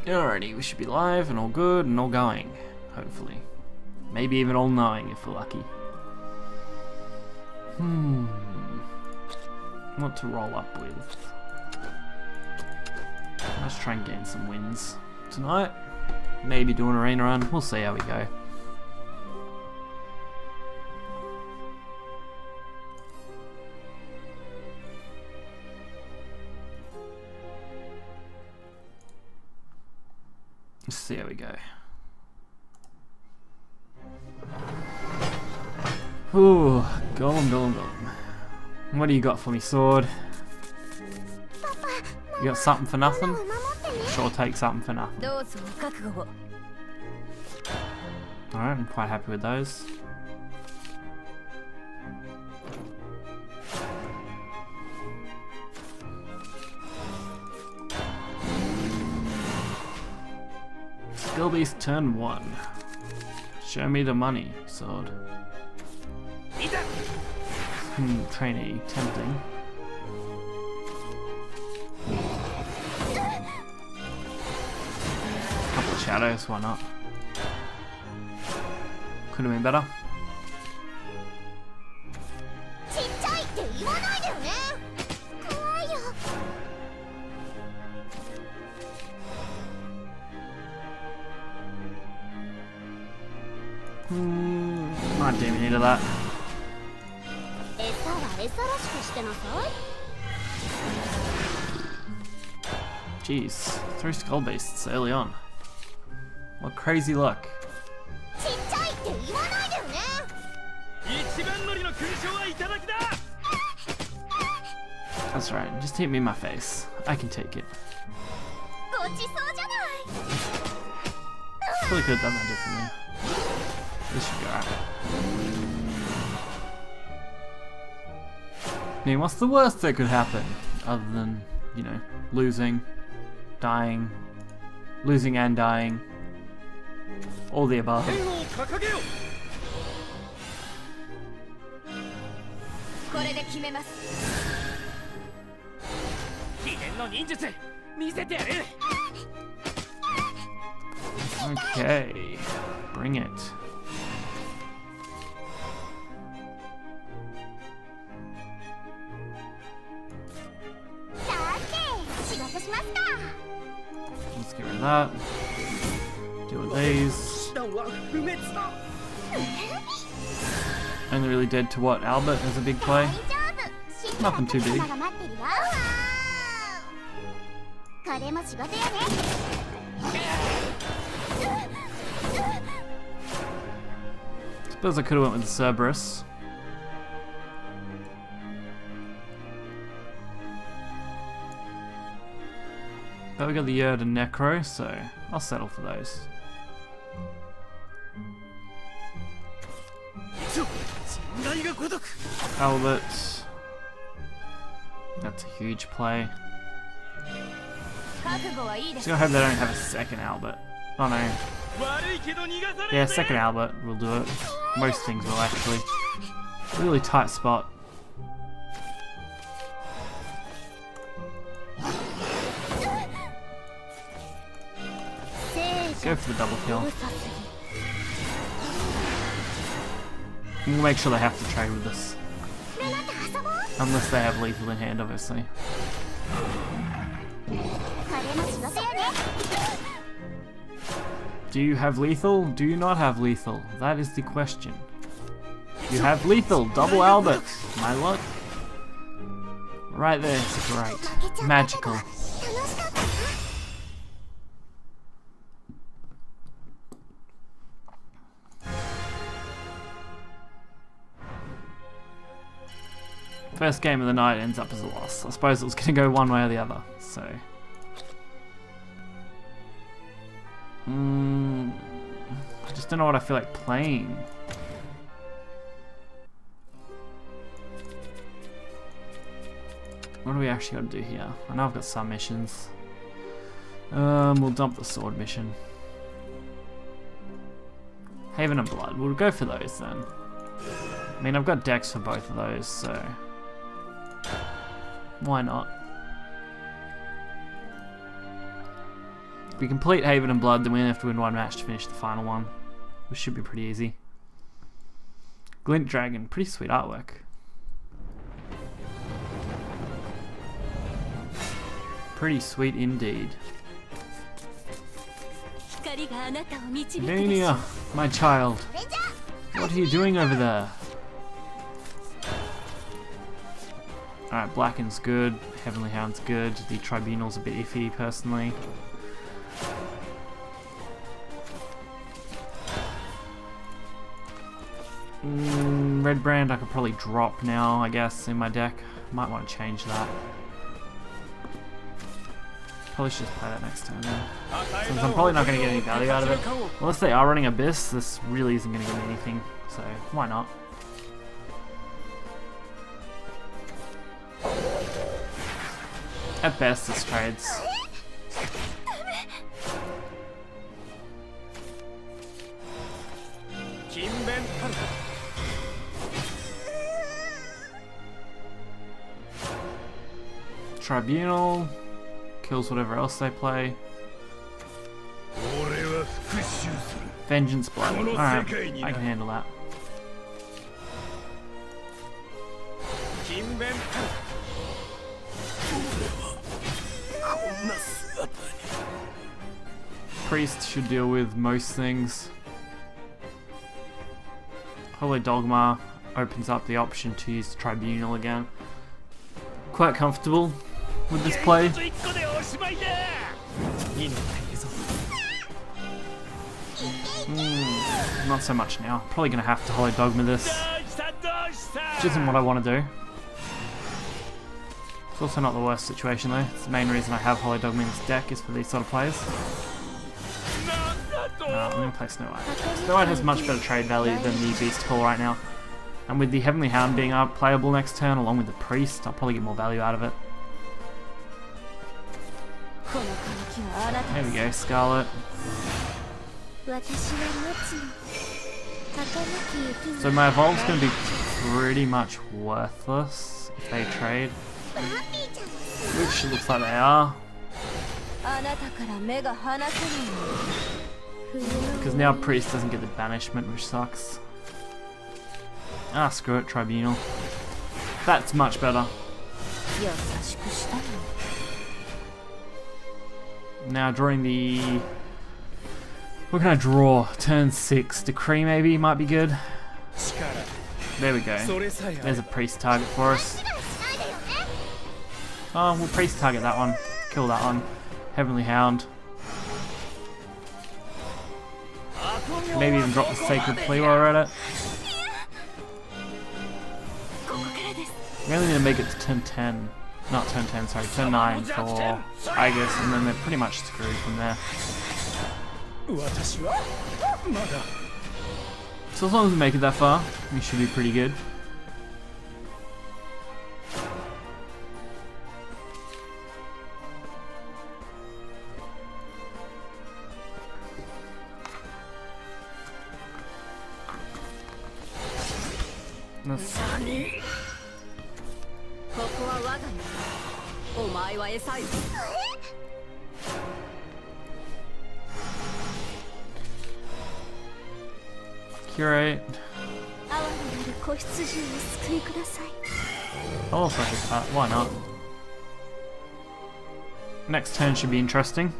Alrighty, we should be live and all good and all going, hopefully. Maybe even all knowing if we're lucky. What to roll up with? Let's try and gain some wins tonight. Maybe do an arena run, we'll see how we go. Let's see how we go. Ooh, golem. What do you got for me, sword? You got something for nothing? Sure, take something for nothing. Alright, I'm quite happy with those. Skill Beast turn 1. Show me the money, sword. Trainee, tempting. Couple of shadows, why not? Could have been better. Might do me into that. Jeez, 3 skull beasts early on. What crazy luck. That's right, just hit me in my face. I can take it. Probably could have done that differently. This should be alright. I mean, what's the worst that could happen? Other than, you know, losing, dying, losing and dying. All the above. Okay, bring it. Let's get rid of that. Deal with these. Only really dead to what? Albert as a big play? Nothing too big. Suppose I could have went with the Cerberus. But we got the Yerd and Necro, so I'll settle for those. Albert. That's a huge play. Still hope they don't have a second Albert. Oh no. Yeah, second Albert will do it. Most things will actually. Really tight spot. Go for the double kill. We'll make sure they have to trade with us. Unless they have lethal in hand, obviously. Do you have lethal? Do you not have lethal? That is the question. You have lethal, double Albert. My luck. Right there, it's great. Magical. First game of the night ends up as a loss. I suppose it was going to go one way or the other, so... I just don't know what I feel like playing. What do we actually got to do here? I know I've got some missions. We'll dump the sword mission. Haven and Blood. We'll go for those then. I mean, I've got decks for both of those, so... why not? If we complete Haven and Blood, then we only have to win one match to finish the final one, which should be pretty easy. Glint Dragon, pretty sweet artwork. Pretty sweet indeed. Nania, my child, what are you doing over there? Alright, Blacken's good, Heavenly Hound's good, the Tribunal's a bit iffy personally. Red Brand I could probably drop now, I guess, in my deck. Might want to change that. Probably should just play that next turn then. Since I'm probably not going to get any value out of it. Unless they are running Abyss, this really isn't going to give me anything, so why not? At best, it's trades. Tribunal kills whatever else they play. Vengeance Blood. Alright, I can handle that. Priest should deal with most things. Holy Dogma opens up the option to use the Tribunal again. Quite comfortable with this play. Not so much now. Probably going to have to Holy Dogma this. Which isn't what I want to do. It's also not the worst situation though. It's the main reason I have Holy Dogma in this deck is for these sort of plays. No, I'm going to play Snow White. Snow White has much better trade value than the Beast Pool right now. And with the Heavenly Hound being playable next turn along with the Priest, I'll probably get more value out of it. There we go, Scarlet. So my Evolve's going to be pretty much worthless if they trade. Which it looks like they are. Because now Priest doesn't get the banishment, which sucks. Ah, screw it, Tribunal. That's much better. Now drawing the... What can I draw? Turn 6. Decree maybe might be good. There we go. There's a Priest target for us. Oh, we'll Priest target that one. Kill that one. Heavenly Hound. Maybe even drop the Sacred Plea while we're at it. We only need to make it to turn 10. Not turn 10, sorry, turn 9 for Aegis, and then they're pretty much screwed from there. So as long as we make it that far, we should be pretty good. Curate. I'll also hit that, why not? Next turn should be interesting.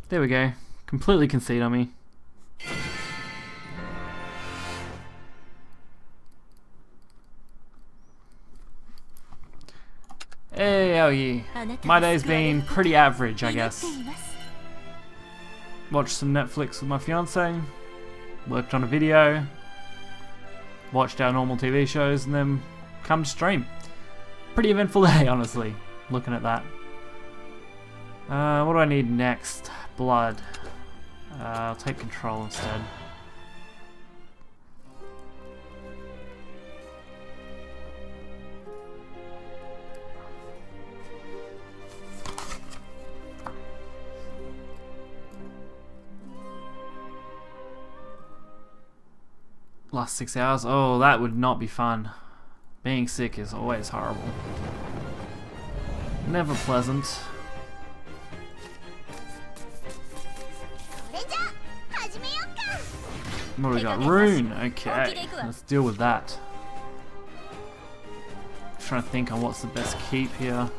There we go. Completely concede on me. Hey, oh yeah. My day's been pretty average, I guess. Watched some Netflix with my fiance, worked on a video, watched our normal TV shows, and then come to stream. Pretty eventful day, honestly, looking at that. What do I need next? Blood. I'll take control instead. Last 6 hours. Oh, that would not be fun. Being sick is always horrible. Never pleasant. What do we got? Rune. Okay, let's deal with that. Trying to think on what's the best keep here.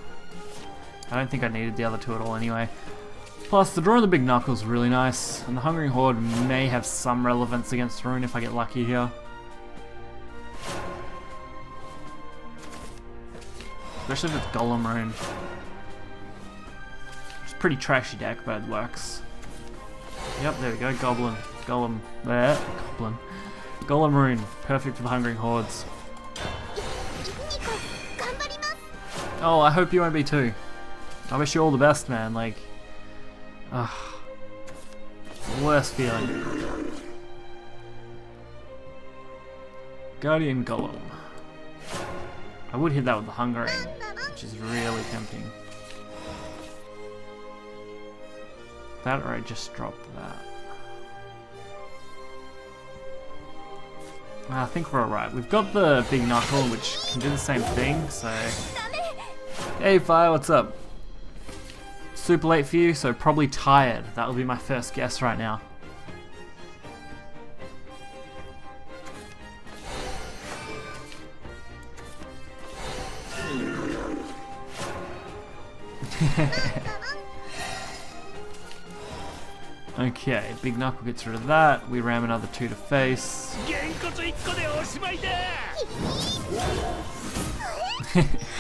I don't think I needed the other two at all anyway. Plus, the Draw of the Big Knuckle is really nice, and the Hungering Horde may have some relevance against Rune if I get lucky here. Especially if it's Golem Rune. It's a pretty trashy deck, but it works. Yep, there we go, Goblin. Golem. There. Goblin. Golem Rune. Perfect for the Hungering Hordes. Oh, I hope you won't be too. I wish you all the best, man. Like, it's the worst feeling. Guardian Golem. I would hit that with the Hungering, which is really tempting. That or I just dropped that. I think we're alright. We've got the Big Knuckle, which can do the same thing, so... Hey Fire, what's up? Super late for you, so probably tired. That will be my first guess right now. Okay, Big Knuckle gets rid of that. We ram another 2 to face.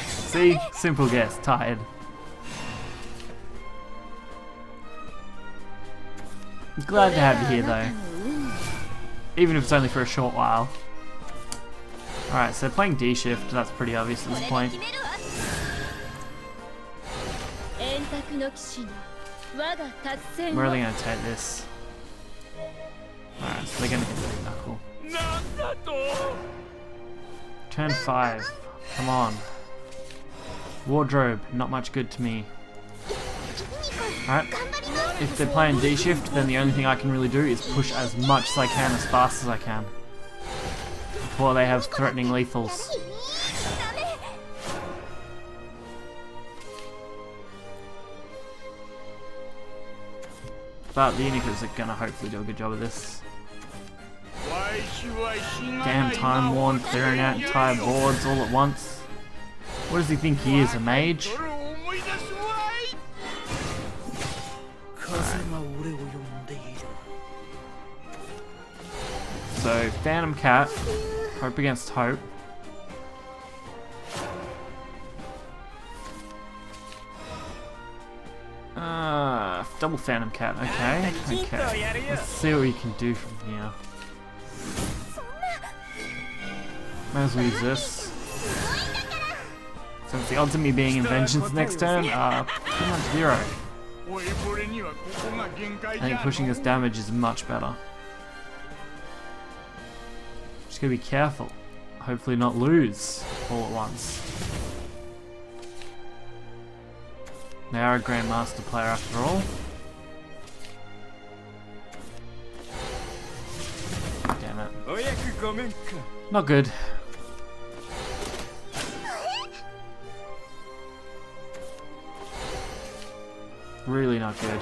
See? Simple guess. Tired. Glad to have you here though. Even if it's only for a short while. Alright, so playing D-Shift, that's pretty obvious at this point. Where are they going to take this? Alright, so they're going to hit Big Knuckle. Turn 5. Come on. Wardrobe, not much good to me. Alright, if they're playing D-Shift, then the only thing I can really do is push as much as I can, as fast as I can. Before they have threatening lethals. But the Unicas are gonna hopefully do a good job of this. Damn Time Worn, clearing out entire boards all at once. What does he think he is, a mage? So, Phantom Cat, hope against hope. Double Phantom Cat, okay, okay. Let's see what we can do from here. Might as well use this. Since the odds of me being in Vengeance next turn are pretty much 0. I think pushing this damage is much better. Just gotta be careful. Hopefully not lose all at once. They are a Grandmaster player after all. Damn it. Not good. Really not good.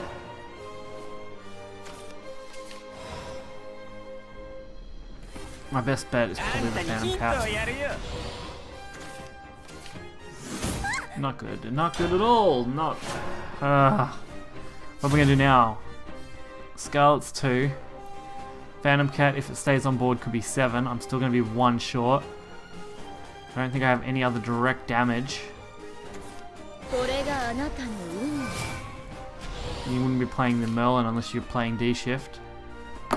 My best bet is probably the Phantom Cat. Not good. Not good at all. Not. What are we gonna do now? Scarlet's 2. Phantom Cat, if it stays on board, could be 7. I'm still gonna be 1 short. I don't think I have any other direct damage. You wouldn't be playing the Merlin unless you're playing D-Shift.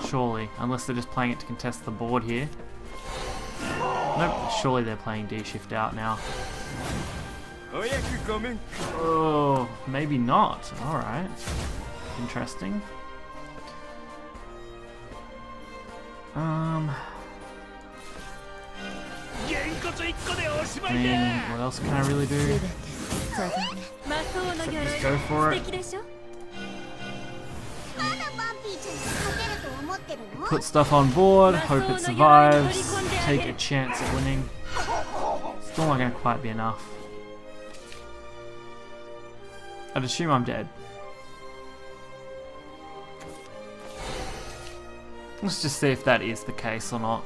Surely. Unless they're just playing it to contest the board here. Nope, surely they're playing D-Shift out now. Oh, maybe not. Alright. Interesting. I mean, what else can I really do? Just go for it. Put stuff on board, hope it survives, take a chance at winning. Still not going to quite be enough. I'd assume I'm dead. Let's just see if that is the case or not.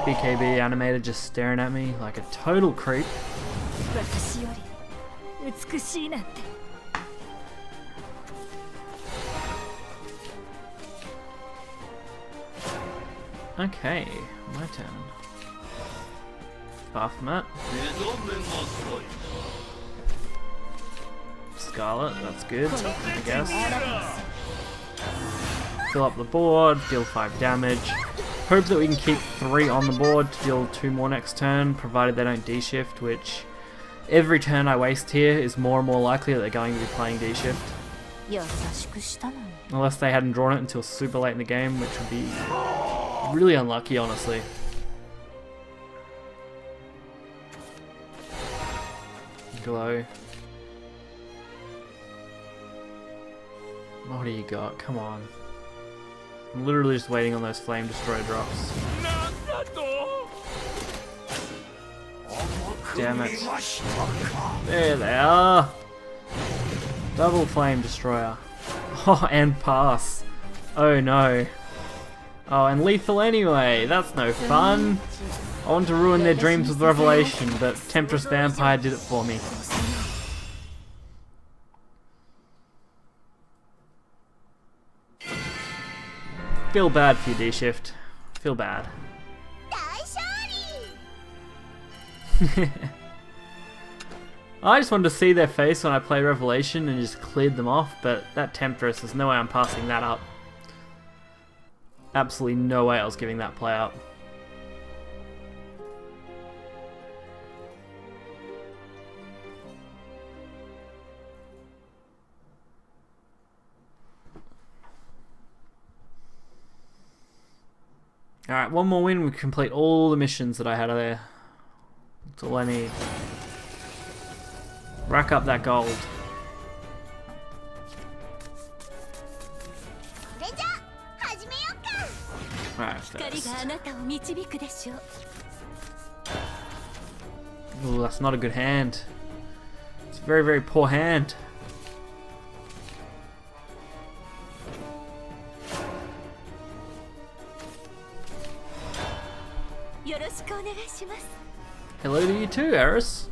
BKB animator just staring at me like a total creep. Okay, my turn. Bahamut. Scarlet, that's good, I guess. Fill up the board, deal 5 damage. Hope that we can keep 3 on the board to deal 2 more next turn, provided they don't D-shift, which every turn I waste here is more and more likely that they're going to be playing D-shift. Unless they hadn't drawn it until super late in the game, which would be really unlucky, honestly. Glow. What do you got? Come on. I'm literally just waiting on those Flame Destroyer drops. Damn it. There they are! Double Flame Destroyer. Oh, and pass. Oh no. Oh, and lethal anyway. That's no fun. I want to ruin their dreams with Revelation, but Temptress Vampire did it for me. Feel bad for you, D-Shift. Feel bad. I just wanted to see their face when I played Revelation and just cleared them off, but that Temptress, there's no way I'm passing that up. Absolutely no way I was giving that play up. Alright, one more win, we complete all the missions that I had there. That's all I need. Rack up that gold. Right, first. Ooh, that's not a good hand. It's a very, very poor hand. Hello to you too, Eris.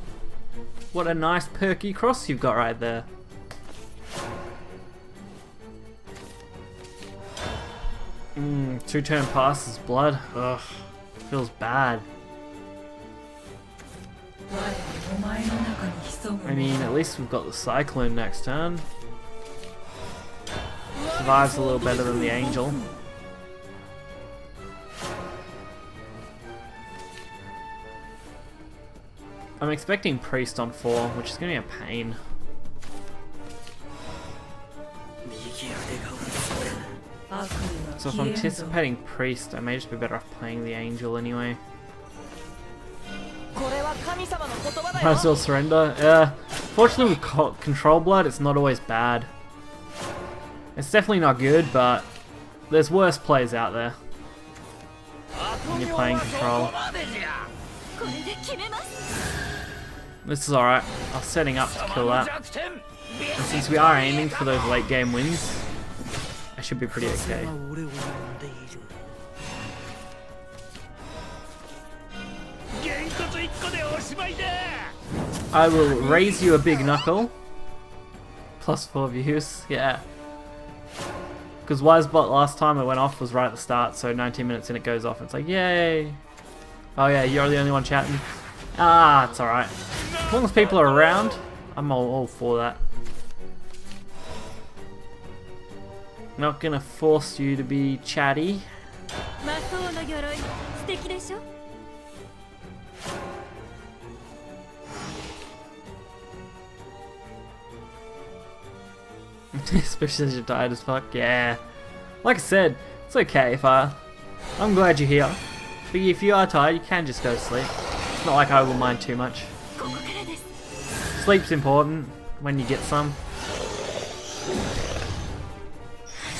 What a nice perky cross you've got right there. Two-turn passes blood. Ugh, feels bad. I mean, at least we've got the Cyclone next turn. Survives a little better than the Angel. I'm expecting Priest on 4, which is going to be a pain. So if I'm anticipating Priest, I may just be better off playing the Angel anyway. Might as well surrender. Yeah. Fortunately with Control Blood, it's not always bad. It's definitely not good, but there's worse plays out there when you're playing Control. This is alright. I was setting up to kill that. And since we are aiming for those late game wins, I should be pretty okay. I will raise you a big knuckle. +4 views, yeah. Because Wisebot last time it went off was right at the start, so 19 minutes in it goes off. It's like, yay! Oh yeah, you're the only one chatting. Ah, it's alright. As long as people are around, I'm all for that. Not gonna force you to be chatty. Especially as you're tired as fuck. Yeah. Like I said, it's okay if I I'm glad you're here. But if you are tired, you can just go to sleep. It's not like I will mind too much. Sleep's important when you get some.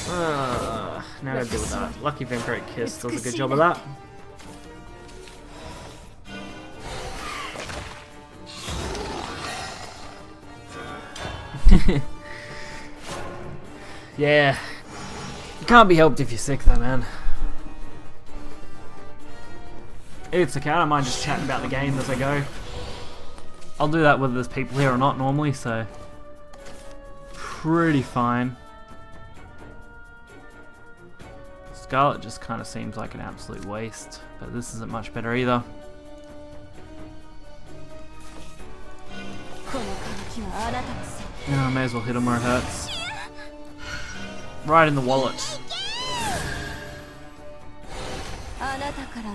Now I deal with that. Lucky Vampiric Kiss does a good job of that. Yeah. You can't be helped if you're sick though, man. It's okay, I don't mind just chatting about the game as I go. I'll do that whether there's people here or not normally, so pretty fine. Scarlet just kind of seems like an absolute waste, but this isn't much better either. Yeah, I may as well hit him where it hurts. Right in the wallet.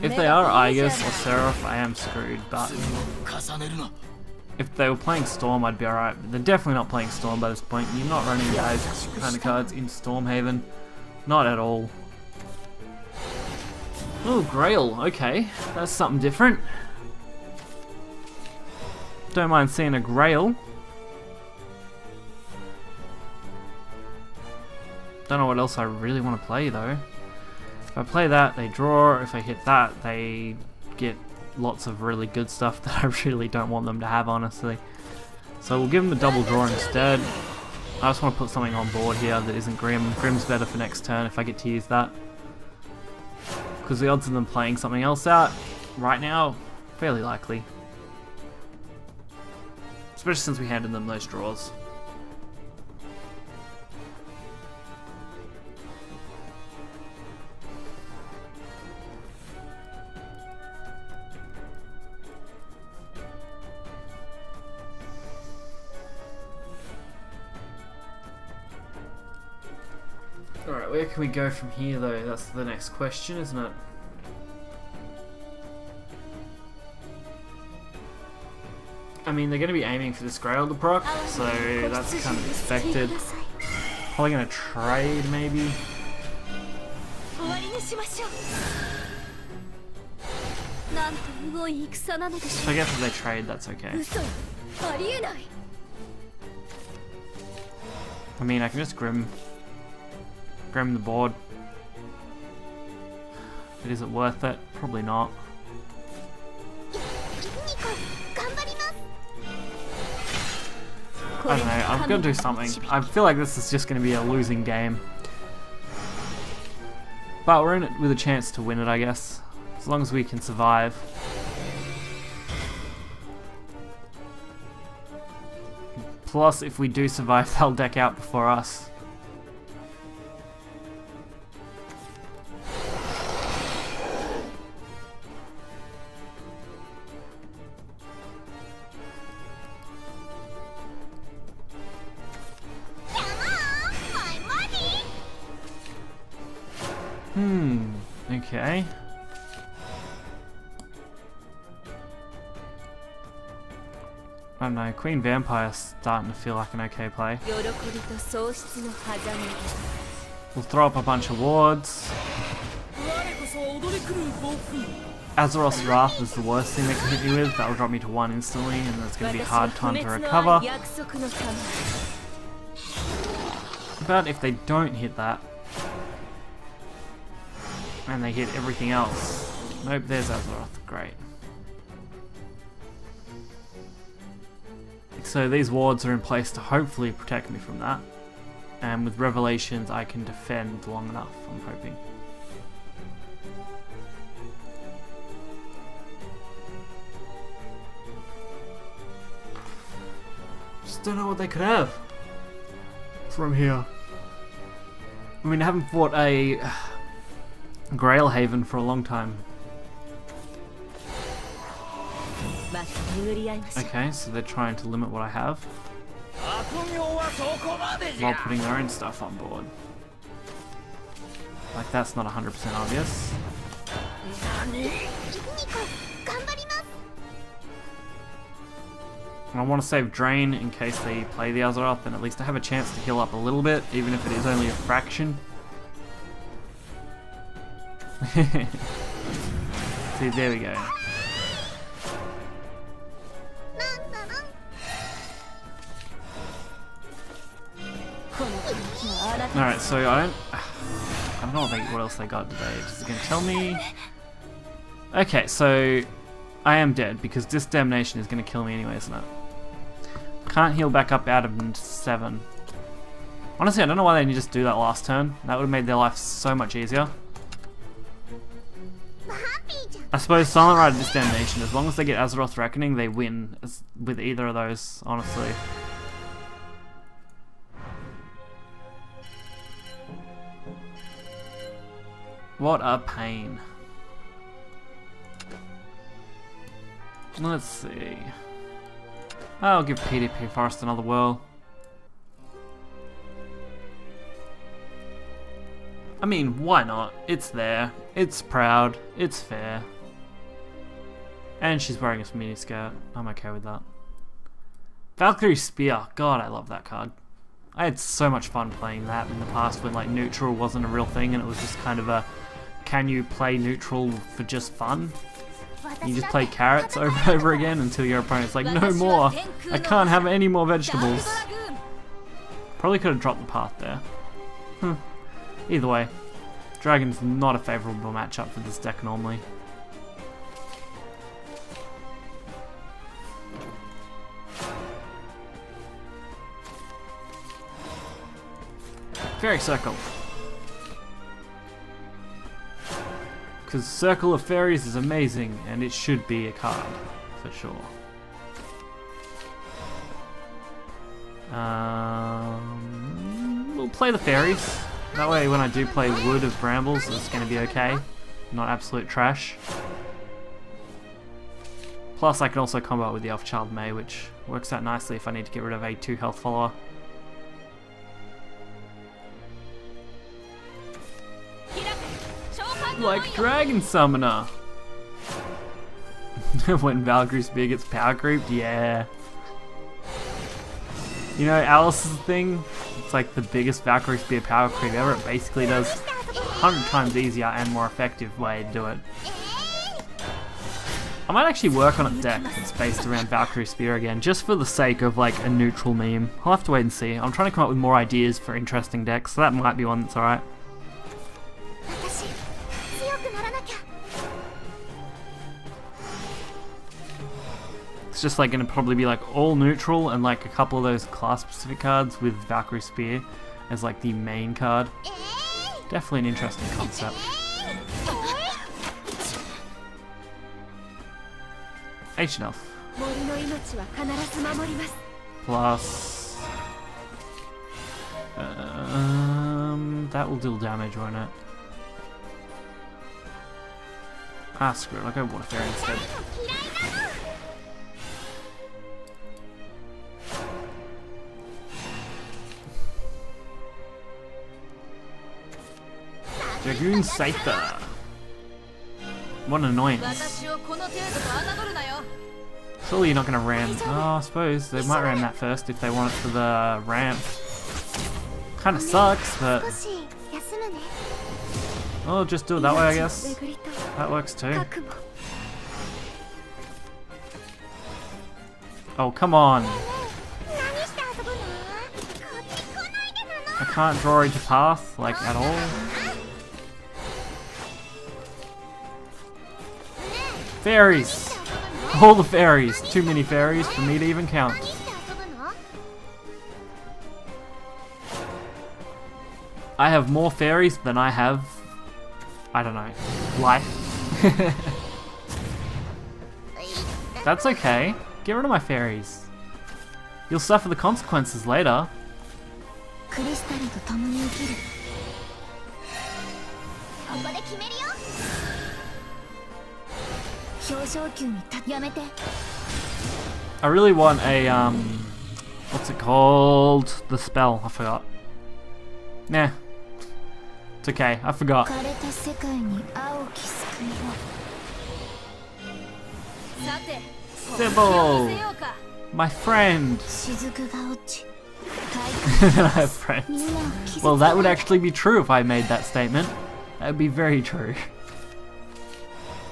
If they are Aegis or Seraph, I am screwed, but if they were playing Storm, I'd be alright. But they're definitely not playing Storm by this point. You're not running those kind of cards in Stormhaven. Not at all. Oh, Grail. Okay, that's something different. Don't mind seeing a Grail. Don't know what else I really want to play though. If I play that, they draw. If I hit that, they get lots of really good stuff that I really don't want them to have, honestly. So we'll give them a double draw instead. I just want to put something on board here that isn't Grim. Grim's better for next turn if I get to use that. Because the odds of them playing something else out right now, fairly likely. Especially since we handed them those draws. Alright, where can we go from here though? That's the next question, isn't it? I mean, they're going to be aiming for this Grail to proc, so that's kind of expected. Probably going to trade, maybe. So I guess if they trade, that's okay. I mean, I can just Grim the board. But is it worth it? Probably not. I don't know, I'm gonna do something. I feel like this is just gonna be a losing game. But we're in it with a chance to win it, I guess. As long as we can survive. Plus, if we do survive, they'll deck out before us. Okay. I don't know, Queen Vampire's starting to feel like an okay play. We'll throw up a bunch of wards. Azeroth's Wrath is the worst thing they can hit me with. That'll drop me to 1 instantly, and that's going to be a hard time to recover. But if they don't hit that, and they hit everything else. Nope, there's Azeroth. Great. So these wards are in place to hopefully protect me from that. And with Revelations, I can defend long enough, I'm hoping. Just don't know what they could have from here. I mean, I haven't fought a Grail Haven for a long time. Okay, so they're trying to limit what I have while putting their own stuff on board. Like, that's not 100% obvious. And I want to save Drain in case they play the Azeroth, and at least I have a chance to heal up a little bit, even if it is only a fraction. See, there we go. Alright, so I don't know what else they got today. Is it gonna tell me? Okay, so I am dead because this damnation is gonna kill me anyway, isn't it? Can't heal back up out of 7. Honestly, I don't know why they didn't just do that last turn. That would have made their life so much easier. I suppose Silent Rider this damnation, as long as they get Azeroth Reckoning, they win with either of those, honestly. What a pain. Let's see. I'll give PDP Forest another whirl. I mean, why not? It's there. It's proud. It's fair. And she's wearing a miniskirt. I'm okay with that. Valkyrie Spear. God, I love that card. I had so much fun playing that in the past when like neutral wasn't a real thing and it was just kind of a can you play neutral for just fun? You just play carrots over and over again until your opponent's like, no more! I can't have any more vegetables! Probably could have dropped the path there. Either way, Dragon's not a favourable matchup for this deck normally. Fairy Circle. Because Circle of Fairies is amazing and it should be a card, for sure. We'll play the fairies. That way when I do play Wood of Brambles it's going to be okay. Not absolute trash. Plus I can also combo it with the Elfchild May, which works out nicely if I need to get rid of a 2 health follower. Like Dragon Summoner! When Valkyrie Spear gets power creeped, yeah. You know Alice's thing? It's like the biggest Valkyrie Spear power creep ever. It basically does 100 times easier and more effective way to do it. I might actually work on a deck that's based around Valkyrie Spear again, just for the sake of like a neutral meme. I'll have to wait and see. I'm trying to come up with more ideas for interesting decks, so that might be one that's alright. It's just like going to probably be like all neutral and like a couple of those class specific cards with Valkyrie Spear as like the main card. Definitely an interesting concept. Ancient Elf. Plus... that will deal damage, won't it? Ah, screw it, I'll go Water Fairy instead. Dragoon Scyther. What an annoyance. Surely you're not going to ram. Oh, I suppose they might ram that first if they want it for the ramp. Kind of sucks, but... oh, just do it that way, I guess. That works too. Oh, come on. I can't draw into path, like, at all. Fairies! All the fairies! Too many fairies for me to even count. I have more fairies than I have, I don't know, life. That's okay. Get rid of my fairies. You'll suffer the consequences later. I really want a, what's it called? The spell, I forgot. Nah. It's okay, I forgot. Sybil! My friend! I have friends. Well, that would actually be true if I made that statement. That would be very true.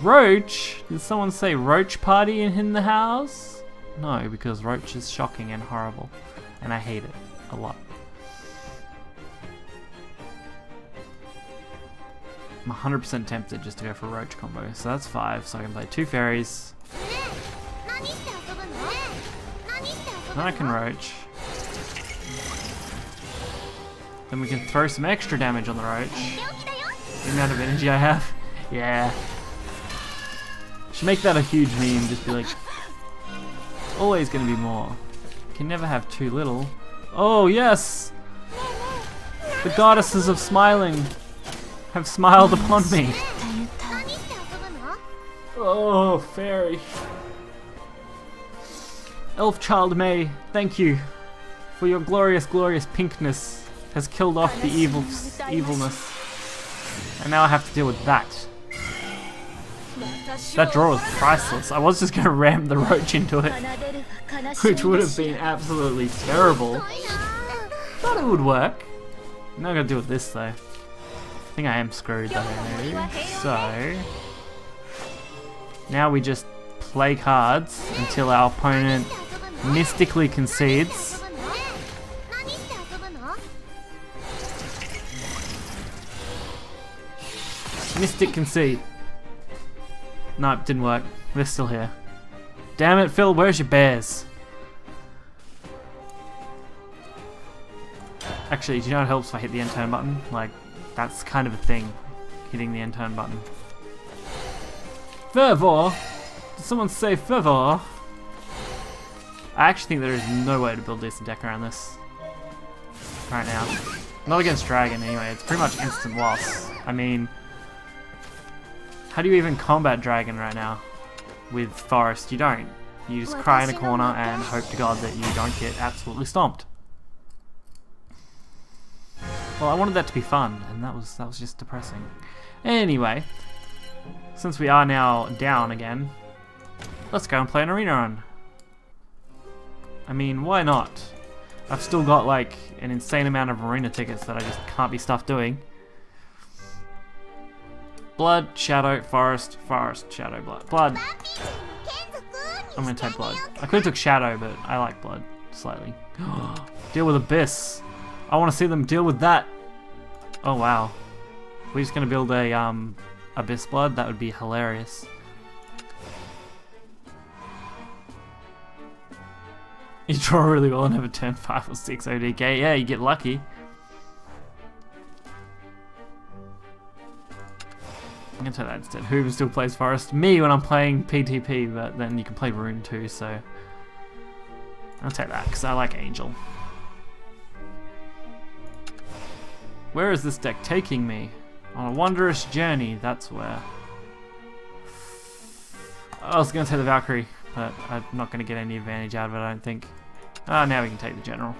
Roach? Did someone say roach party in the house? No, because roach is shocking and horrible. And I hate it a lot. I'm 100% tempted just to go for roach combo. So that's 5, so I can play 2 fairies. Then I can roach. Then we can throw some extra damage on the roach. The amount of energy I have. Yeah. Should make that a huge meme, just be like, it's always gonna be more. Can never have too little. Oh yes! The goddesses of smiling have smiled upon me. Oh, fairy. Elf Child May, thank you for your glorious, glorious pinkness has killed off the evilness. And now I have to deal with that. That draw was priceless. I was just going to ram the roach into it, which would have been absolutely terrible. Thought it would work. I'm not going to deal with this though. I think I am screwed though. So now we just play cards until our opponent mystically concedes. Mystic concede. No, it didn't work. They're still here. Damn it, Phil, where's your bears? Actually, do you know what helps if I hit the end turn button? Like, that's kind of a thing. Hitting the end turn button. Fervor? Did someone say fervor? I actually think there is no way to build a decent deck around this. Right now. Not against Dragon anyway, it's pretty much instant loss. I mean, how do you even combat Dragon right now? With Forest, you don't. You just cry in a corner and hope to God that you don't get absolutely stomped. Well, I wanted that to be fun, and that was just depressing. Anyway, since we are now down again, let's go and play an arena run. I mean, why not? I've still got like an insane amount of arena tickets that I just can't be stuffed doing. Blood, shadow, forest, forest, shadow, blood. Blood. I'm gonna take blood. I could have took shadow, but I like blood slightly. Deal with abyss. I want to see them deal with that. Oh wow. We're just gonna build a abyss blood. That would be hilarious. You draw really well and have a turn 5 or 6 ODK. Yeah, you get lucky. I'm gonna take that instead. Who still plays Forest? Me when I'm playing PTP, but then you can play Rune too, so I'll take that because I like Angel. Where is this deck taking me? On a wondrous journey, that's where. I was gonna take the Valkyrie, but I'm not gonna get any advantage out of it, I don't think. Now we can take the General.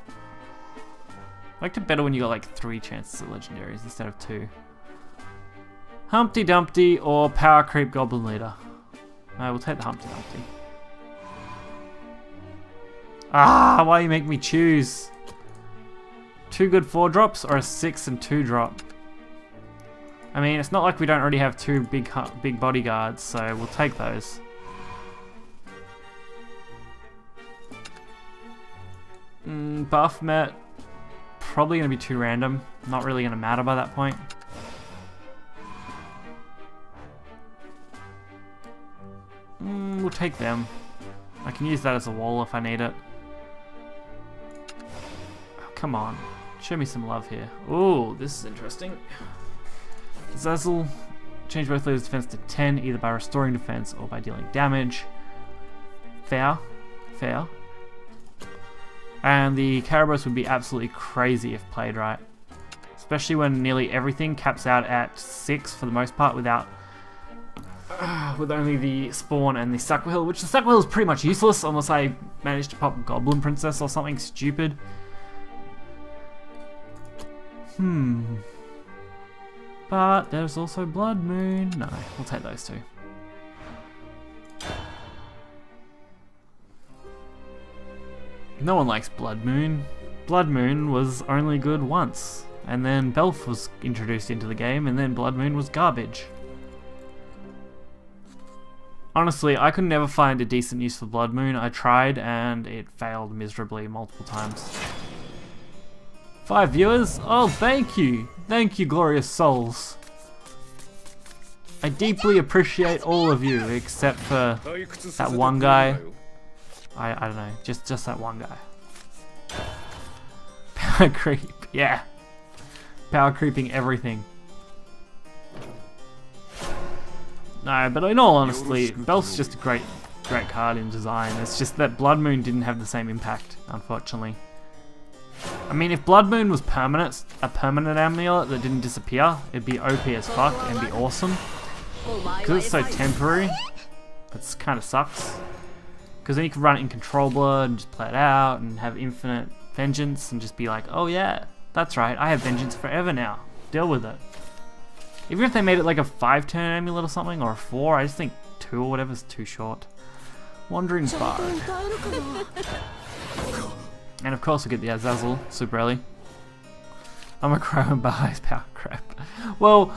I like it better when you got like 3 chances at legendaries instead of 2. Humpty Dumpty or Power Creep Goblin Leader. We'll take the Humpty Dumpty. Why you make me choose? 2 good 4-drops or a 6 and 2-drop? I mean, it's not like we don't already have 2 big bodyguards, so we'll take those. Buff Met, probably going to be too random. Not really going to matter by that point. We'll take them. I can use that as a wall if I need it. Oh, come on. Show me some love here. Ooh, this is interesting. Zazzle. Change both leaders' defense to 10, either by restoring defense or by dealing damage. Fair. Fair. And the Caraboss would be absolutely crazy if played right. Especially when nearly everything caps out at 6 for the most part without... with only the Spawn and the Suckle Hill, which the Suckle Hill is pretty much useless unless I manage to pop Goblin Princess or something stupid. But there's also Blood Moon. No, we'll take those 2. No one likes Blood Moon. Blood Moon was only good once, and then Belf was introduced into the game, and then Blood Moon was garbage. Honestly, I could never find a decent use for Blood Moon. I tried and it failed miserably multiple times. 5 viewers? Oh, thank you! Thank you, glorious souls. I deeply appreciate all of you, except for that one guy. I don't know, just that one guy. Power creep, yeah. Power creeping everything. No, but in all honesty, Belt's just a great card in design. It's just that Blood Moon didn't have the same impact, unfortunately. I mean, if Blood Moon was permanent, a permanent amulet that didn't disappear, it'd be OP as fuck and be awesome. Because it's so temporary, it kind of sucks. Because then you can run it in Control Blood and just play it out and have infinite vengeance and just be like, oh yeah, that's right, I have vengeance forever now. Deal with it. Even if they made it like a 5-turn amulet or something, or a 4, I just think 2 or whatever is too short. Wandering Bard. And of course we get the Azazel, super early. I'm a crow and Baha's power creep. Well,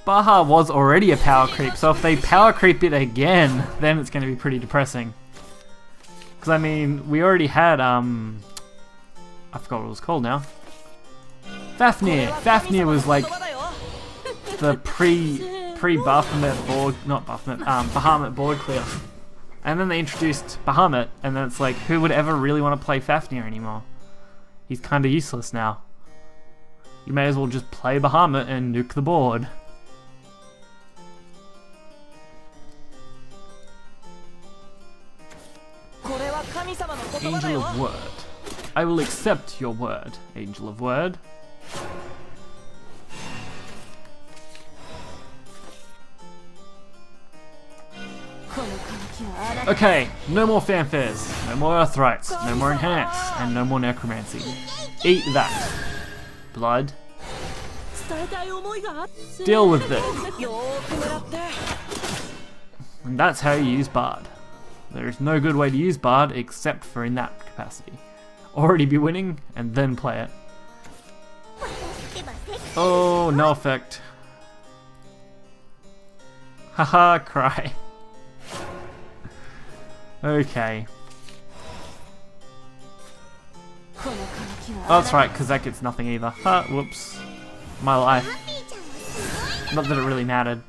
Baha was already a power creep, so if they power creep it again, then it's going to be pretty depressing. Because I mean, we already had, I forgot what it was called now. Fafnir! Fafnir was like the pre-Bahamut board, not Bahamut, Bahamut board clear. And then they introduced Bahamut, and then it's like, who would ever really want to play Fafnir anymore? He's kind of useless now. You may as well just play Bahamut and nuke the board. Angel of Word. I will accept your word, Angel of Word. Okay, no more fanfares, no more Earthrights, no more Enhance, and no more Necromancy. Eat that. Blood. Deal with it. And that's how you use Bard. There is no good way to use Bard except for in that capacity. Already be winning, and then play it. Oh, no effect. Haha, cry. Okay. Oh, that's right, because that gets nothing either. Ha, whoops. My life. Not that it really mattered.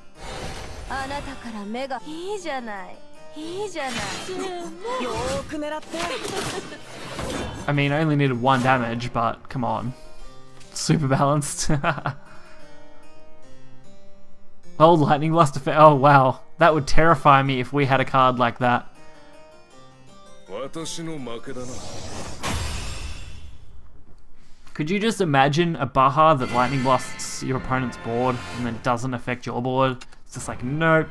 I mean, I only needed 1 damage, but come on. Super balanced. Old Lightning Blast effect. Oh, wow. That would terrify me if we had a card like that. Could you just imagine a Baha that Lightning Blasts your opponent's board and then doesn't affect your board? It's just like, nope.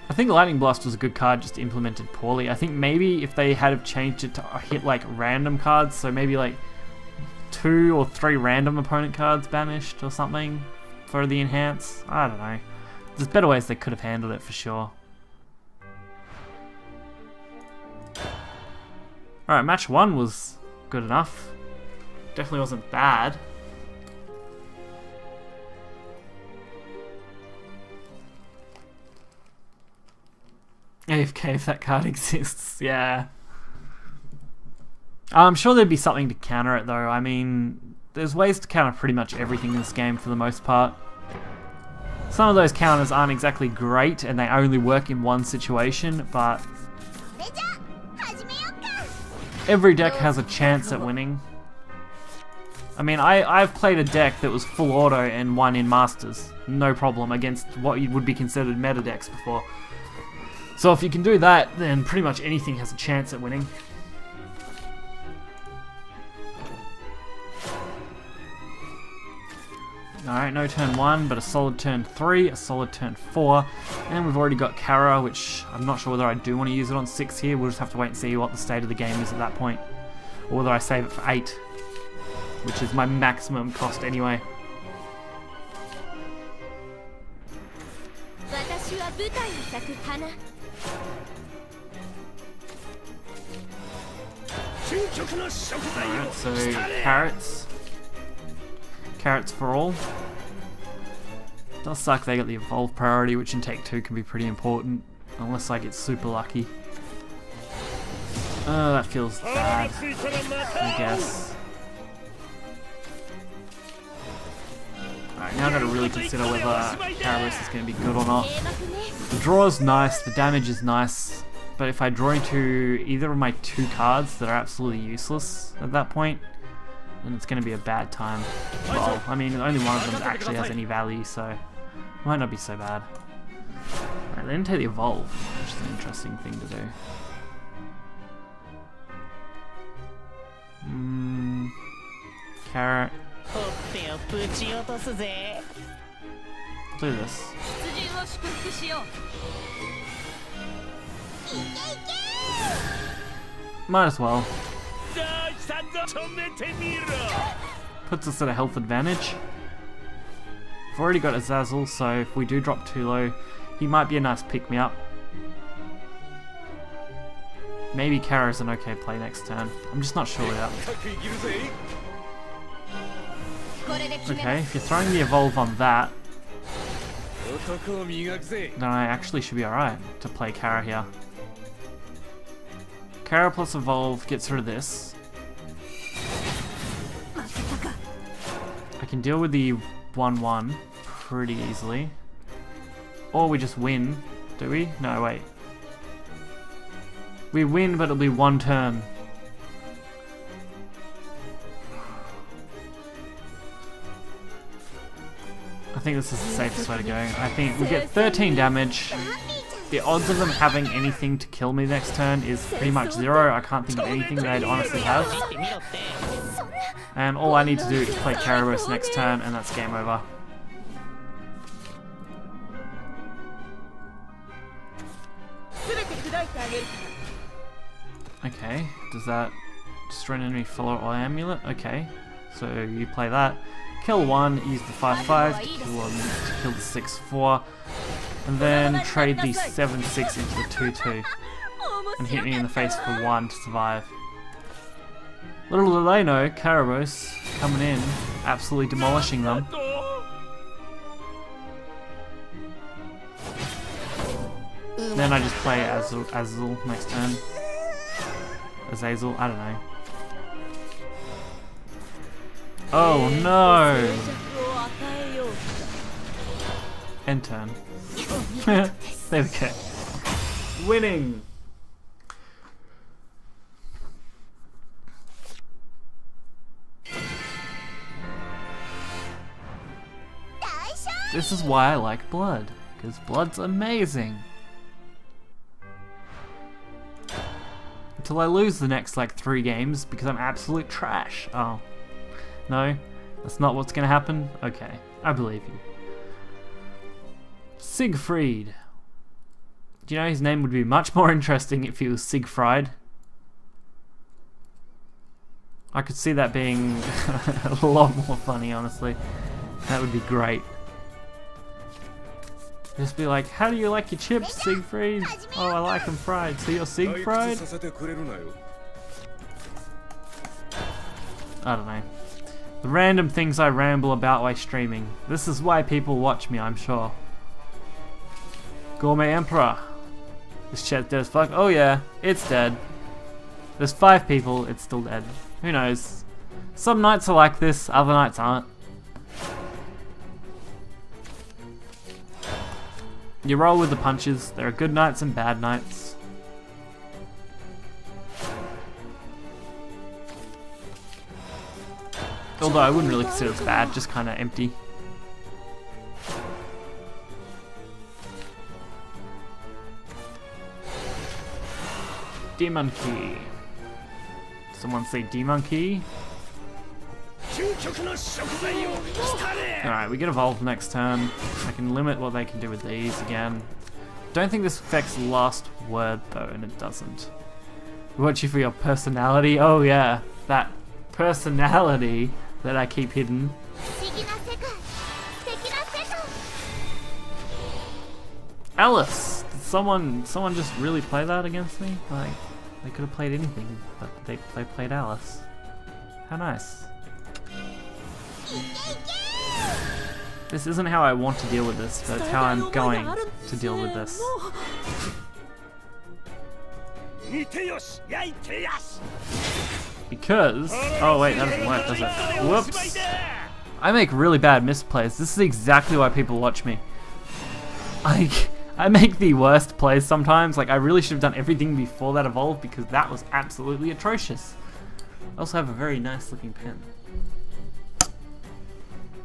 I think Lightning Blast was a good card, just implemented poorly. I think maybe if they had have changed it to hit like random cards, so maybe like 2 or 3 random opponent cards banished or something for the enhance. I don't know. There's better ways they could have handled it for sure. Alright, match 1 was good enough. Definitely wasn't bad. AFK if that card exists, yeah. I'm sure there'd be something to counter it though. I mean, there's ways to counter pretty much everything in this game for the most part. Some of those counters aren't exactly great and they only work in one situation, but every deck has a chance at winning. I mean, I've played a deck that was full auto and won in Masters, no problem, against what would be considered meta decks before. So if you can do that, then pretty much anything has a chance at winning. Alright, no turn 1, but a solid turn 3, a solid turn 4, and we've already got Kara, which I'm not sure whether I do want to use it on 6 here. We'll just have to wait and see what the state of the game is at that point. Or whether I save it for 8, which is my maximum cost anyway. Alright, so carrots. Carrots for all. Does suck they got the evolve priority, which in Take 2 can be pretty important, unless I get super lucky. Oh, that feels bad, I guess. Alright, now I've got to really consider whether Shadowverse is going to be good or not. The draw is nice, the damage is nice, but if I draw into either of my 2 cards that are absolutely useless at that point, then it's going to be a bad time. Well, I mean, only one of them actually has any value, so it might not be so bad. Alright, they didn't take the evolve, which is an interesting thing to do. Carrot. Do this. Might as well. Puts us at a health advantage. I've already got Azazel, so if we do drop too low, he might be a nice pick-me-up. Maybe Kara's an okay play next turn. I'm just not sure yet. Okay, if you're throwing the evolve on that, then I actually should be alright to play Kara here. Kara plus evolve gets rid of this. I can deal with the 1-1 pretty easily. Or we just win, do we? No, wait. We win, but it'll be 1 turn. I think this is the safest way to go. I think we get 13 damage. The odds of them having anything to kill me next turn is pretty much 0. I can't think of anything they'd honestly have. And all I need to do is play Shadowverse next turn, and that's game over. Okay, does that destroy an enemy follower or amulet? Okay, so you play that. Kill 1, use the 5-5 to kill the 6-4, and then trade the 7-6 into the 2-2, and hit me in the face for 1 to survive. Little do they know, Shadowverse coming in, absolutely demolishing them. Then I just play Azazel next turn. Azazel, I don't know. Oh no! End turn. There we go. Winning! This is why I like Blood, because Blood's amazing. Until I lose the next like 3 games because I'm absolute trash. Oh. No? That's not what's gonna happen? Okay, I believe you. Siegfried. Do you know his name would be much more interesting if he was Siegfried? I could see that being a lot more funny, honestly. That would be great. Just be like, how do you like your chips, Siegfried? Oh, I like them fried. So you're Siegfried? I don't know. The random things I ramble about while streaming. This is why people watch me, I'm sure. Gourmet Emperor. This chat's dead as fuck. Oh yeah, it's dead. There's 5 people, it's still dead. Who knows? Some nights are like this, other nights aren't. You roll with the punches. There are good nights and bad nights. Although I wouldn't really consider it bad, just kind of empty. Demon Key. Someone say Demon Key? Alright, we get evolved next turn. I can limit what they can do with these again. Don't think this affects last word though, and it doesn't. We want you for your personality. Oh yeah, that personality that I keep hidden. Alice! Did someone just really play that against me? Like, they could have played anything, but they played Alice. How nice. This isn't how I want to deal with this, but it's how I'm going to deal with this. Because... Oh wait, that doesn't work, does it? Whoops! I make really bad misplays. This is exactly why people watch me. I make the worst plays sometimes. Like, I really should have done everything before that evolved because that was absolutely atrocious. I also have a very nice looking pen.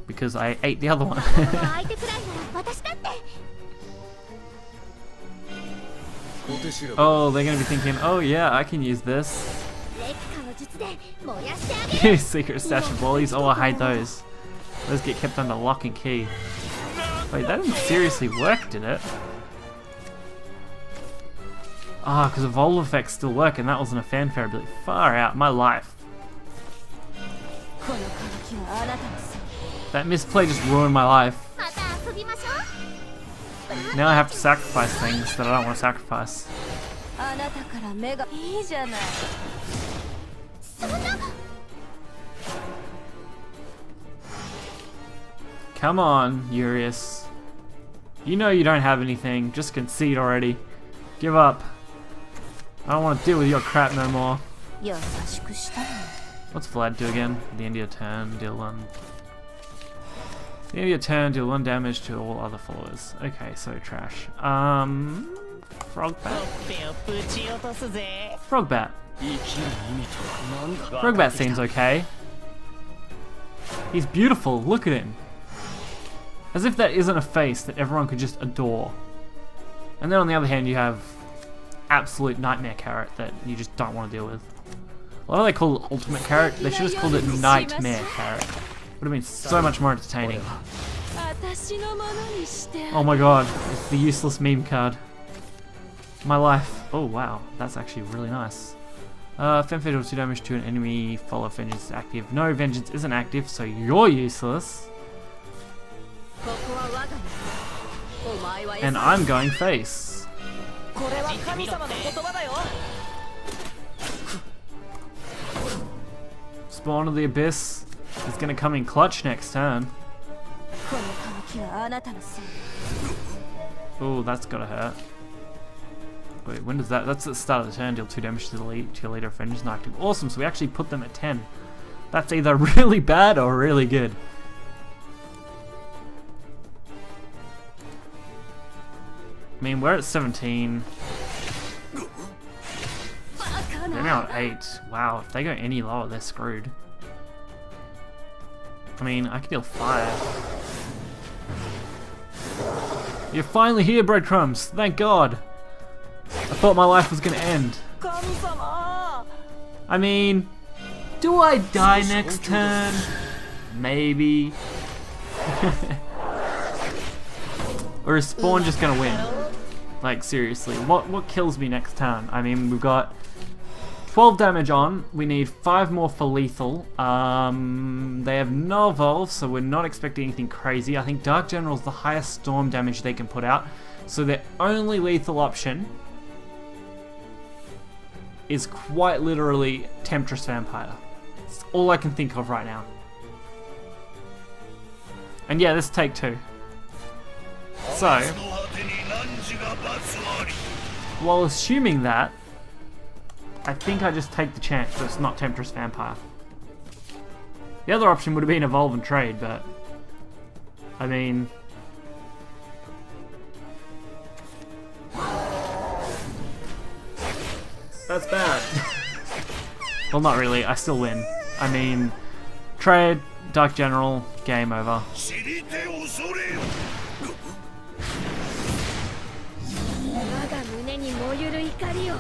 Because I ate the other one. Oh, they're gonna be thinking, oh yeah, I can use this. Secret stash of wallies. Oh, I hate those. Those get kept under lock and key. Wait, that didn't seriously work, did it? Ah, because evolve effects still work, and that wasn't a fanfare ability. Far out, my life. That misplay just ruined my life. Now I have to sacrifice things that I don't want to sacrifice. Come on, Urius. You know you don't have anything. Just concede already. Give up. I don't want to deal with your crap no more. What's Vlad do again? At the end of your turn, deal 1. At the end of your turn, deal 1 damage to all other followers. Okay, so trash. Frogbat? Frogbat. Frogbat seems okay. He's beautiful, look at him. As if that isn't a face that everyone could just adore. And then on the other hand, you have absolute nightmare carrot that you just don't want to deal with. Why do they call it ultimate carrot? They should just called it nightmare carrot. Would have been so much more entertaining. Oh my god, it's the useless meme card. My life. Oh wow, that's actually really nice. Femfade deals 2 damage to an enemy. Follow vengeance is active. No, vengeance isn't active, so you're useless. And I'm going face. Spawn of the Abyss is going to come in clutch next turn. Oh, that's got to hurt. Wait, when does that? That's at the start of the turn. Deal 2 damage to your leader of vengeance not active. Awesome, so we actually put them at 10. That's either really bad or really good. I mean, we're at 17. They're now at 8. Wow, if they go any lower, they're screwed. I mean, I can deal 5. You're finally here, breadcrumbs. Thank God. I thought my life was gonna end. I mean, do I die next turn? Maybe. Or is Spawn just gonna win? Like, seriously, what kills me next turn? I mean, we've got 12 damage on. We need 5 more for lethal. They have no evolve, so we're not expecting anything crazy. I think Dark General's the highest storm damage they can put out. So their only lethal option is quite literally Temptress Vampire. It's all I can think of right now. And yeah, this is take 2. So, while assuming that, I think I just take the chance that it's not Temptress Vampire. The other option would have been Evolve and Trade, but I mean, that's bad. Well, not really, I still win. I mean, Trade, Dark General, game over.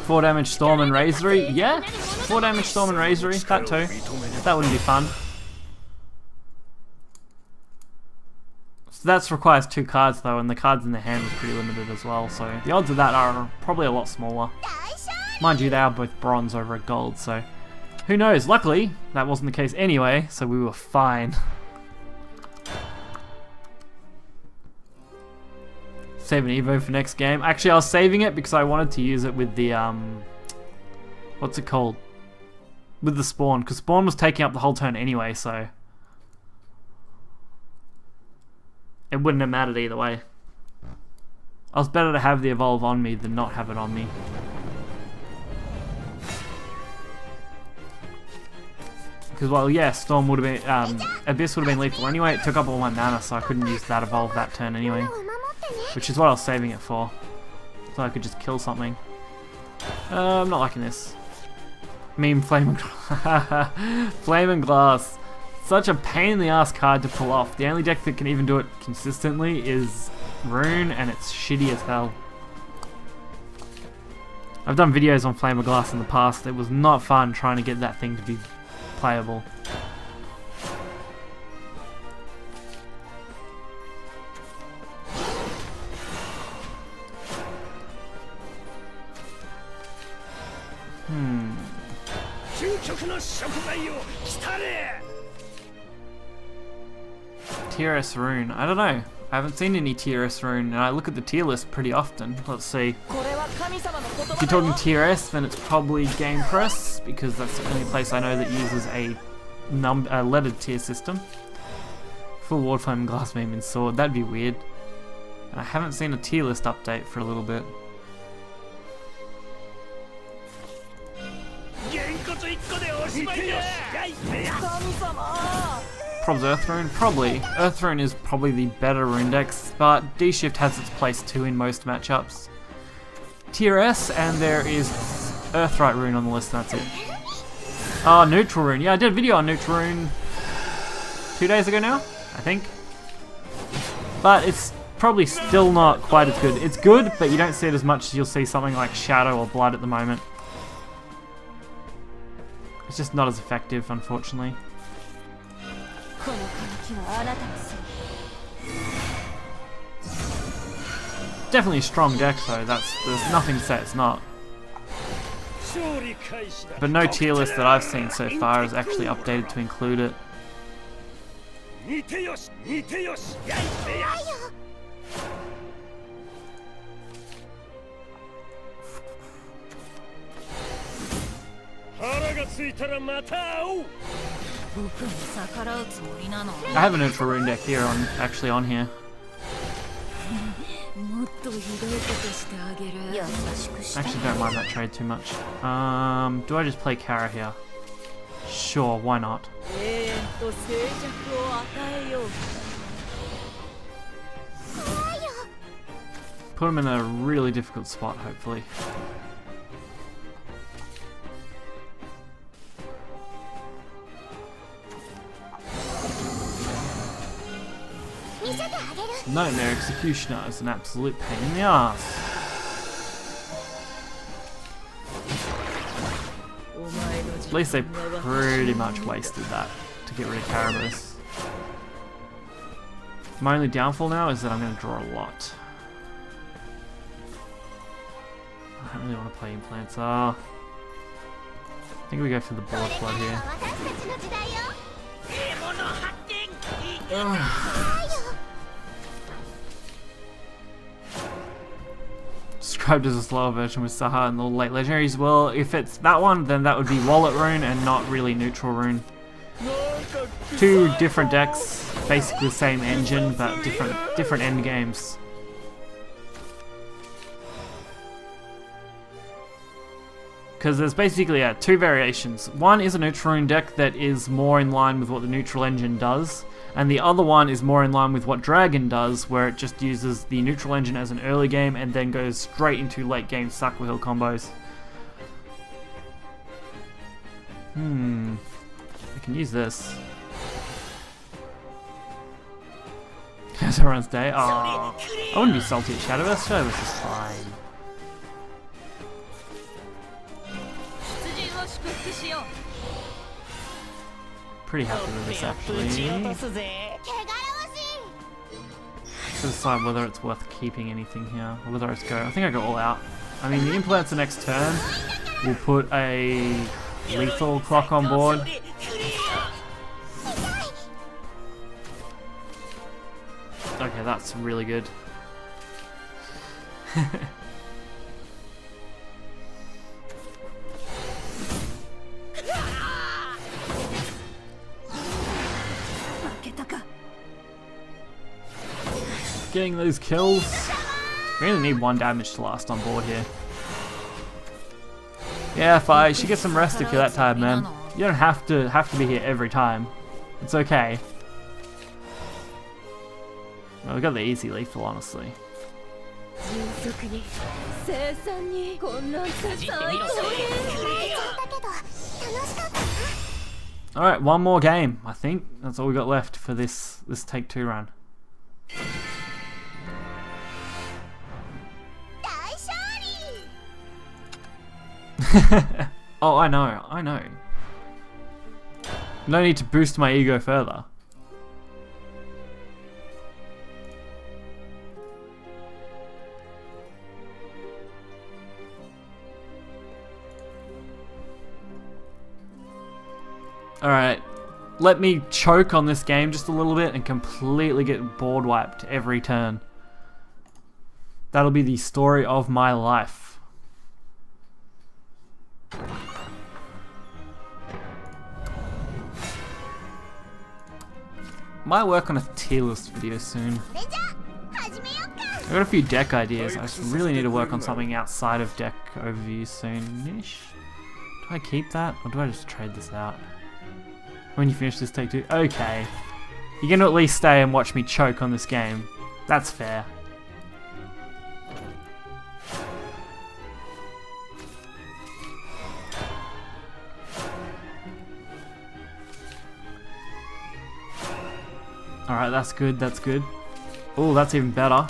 4 damage Storm and Razory. Yeah, 4 damage Storm and Razory. That too. That wouldn't be fun. So that requires 2 cards though, and the cards in the hand are pretty limited as well. So the odds of that are probably a lot smaller. Mind you, they are both bronze over a gold. So who knows? Luckily, that wasn't the case anyway. So we were fine. Save an Evo for next game. Actually, I was saving it because I wanted to use it with the, what's it called? With the Spawn, because Spawn was taking up the whole turn anyway, so. it wouldn't have mattered either way. I was better to have the evolve on me than not have it on me. Because, well, yeah, Storm would have been, Abyss would have been lethal anyway. It took up all my mana, so I couldn't use that evolve that turn anyway. Which is what I was saving it for. So I could just kill something. I'm not liking this. Meme Flame and Flame and Glass. Such a pain in the ass card to pull off. The only deck that can even do it consistently is Rune, and it's shitty as hell. I've done videos on Flame of Glass in the past. It was not fun trying to get that thing to be playable. TRS Rune. I don't know. I haven't seen any TRS Rune, and I look at the tier list pretty often. Let's see. If you're talking TRS, then it's probably Game Press, because that's the only place I know that uses a lettered tier system. Full Ward Flame and Glass meme and Sword. That'd be weird. And I haven't seen a tier list update for a little bit. Probs Earth Rune? Probably. Earth Rune is probably the better rune dex, but D-Shift has its place too in most matchups. Tier S, and there is Earthright Rune on the list, and that's it. Oh, Neutral Rune. Yeah, I did a video on Neutral Rune 2 days ago now, I think. But it's probably still not quite as good. It's good, but you don't see it as much as you'll see something like Shadow or Blood at the moment. It's just not as effective, unfortunately. Definitely a strong deck though, there's nothing to say it's not. But no tier list that I've seen so far is actually updated to include it. I have a Neutral Rune deck here actually on here. Actually don't mind that trade too much. Do I just play Kara here? Sure, why not? Put him in a really difficult spot, hopefully. Nightmare Executioner is an absolute pain in the ass. At least they pretty much wasted that to get rid of Caramus. My only downfall now is that I'm going to draw a lot. I don't really want to play Implants. I think we go for the Bullet Flood here. Described as a slower version with Saha and the late legendaries. Well, if it's that one, then that would be Wallet Rune and not really Neutral Rune. Two different decks, basically the same engine, but different end games. Because there's basically two variations. One is a Neutral Rune deck that is more in line with what the Neutral Engine does, and the other one is more in line with what Dragon does, where it just uses the Neutral Engine as an early game and then goes straight into late game Sakura Hill combos. I can use this. As everyone's day. Oh, I wouldn't be salty at Shadowverse. Shadowverse is fine. Pretty happy with this actually. To decide whether it's worth keeping anything here, or whether I just go. I think I go all out. I mean, the Implants the next turn will put a lethal clock on board. Okay, that's really good. getting those kills. We only need 1 damage to last on board here. Yeah, Fi, you should get some rest if you're that tired, man. You don't have to be here every time. It's okay. Well, we got the easy lethal, honestly. Alright, 1 more game, I think. That's all we got left for this Take 2 run. Oh, I know. No need to boost my ego further. Alright, let me choke on this game just a little bit and completely get board wiped every turn. That'll be the story of my life. Might work on a tier list video soon. I've got a few deck ideas. I just really need to work on something outside of deck overview soon-ish. Do I keep that, or do I just trade this out? When you finish this Take 2? Okay. You're gonna at least stay and watch me choke on this game. That's fair. Alright, that's good, that's good. Oh, that's even better.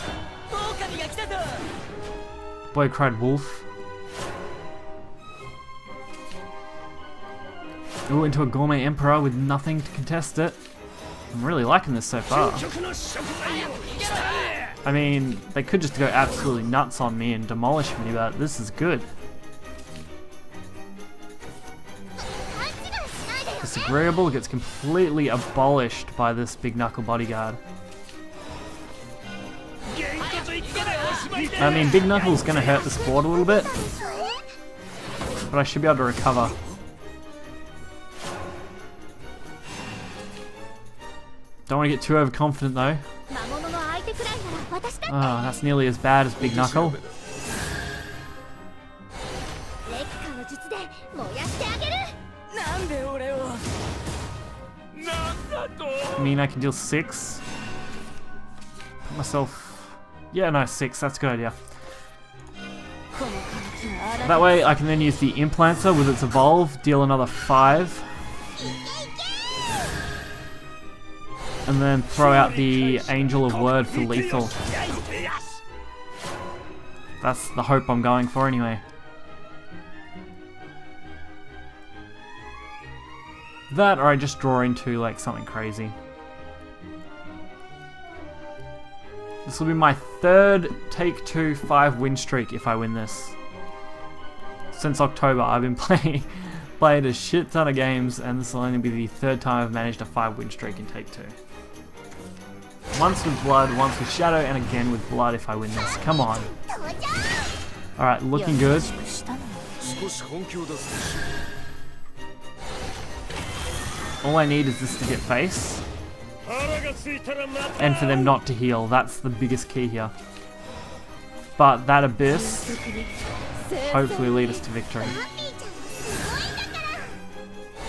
Boy cried wolf. Ooh, into a gourmet emperor with nothing to contest it. I'm really liking this so far. I mean, they could just go absolutely nuts on me and demolish me, but this is good. Disagreeable gets completely abolished by this big knuckle bodyguard. I mean, big knuckle's gonna hurt this board a little bit, but I should be able to recover. Don't want to get too overconfident though. Oh, that's nearly as bad as big knuckle. I mean, I can deal 6. Put myself... Yeah, no, 6. That's a good idea. That way I can then use the Implanter with its evolve, deal another 5. And then throw out the Angel of Word for lethal. That's the hope I'm going for anyway. That, or I just draw into like something crazy. This will be my 3rd Take 2 5-win streak if I win this. Since October, I've been played a shit ton of games, and this will only be the 3rd time I've managed a 5-win streak in Take 2. Once with Blood, once with Shadow, and again with Blood if I win this. Come on. Alright, looking good. All I need is this to get face. And for them not to heal. That's the biggest key here. But that Abyss hopefully lead us to victory.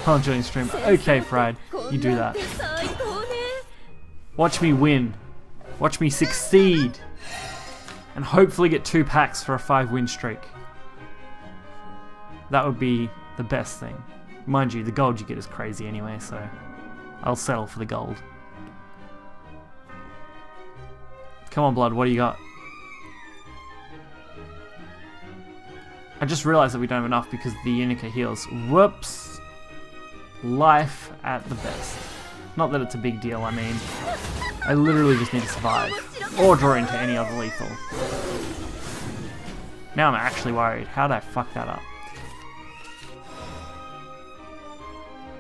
Oh, join stream. Okay, Fried. You do that. Watch me win. Watch me succeed. And hopefully get 2 packs for a 5-win streak. That would be the best thing. Mind you, the gold you get is crazy anyway, so I'll settle for the gold. Come on, Blood, what do you got? I just realized that we don't have enough because the Unica heals. Whoops. Life at the best. Not that it's a big deal, I mean, I literally just need to survive. Or draw into any other lethal. Now I'm actually worried. How'd I fuck that up?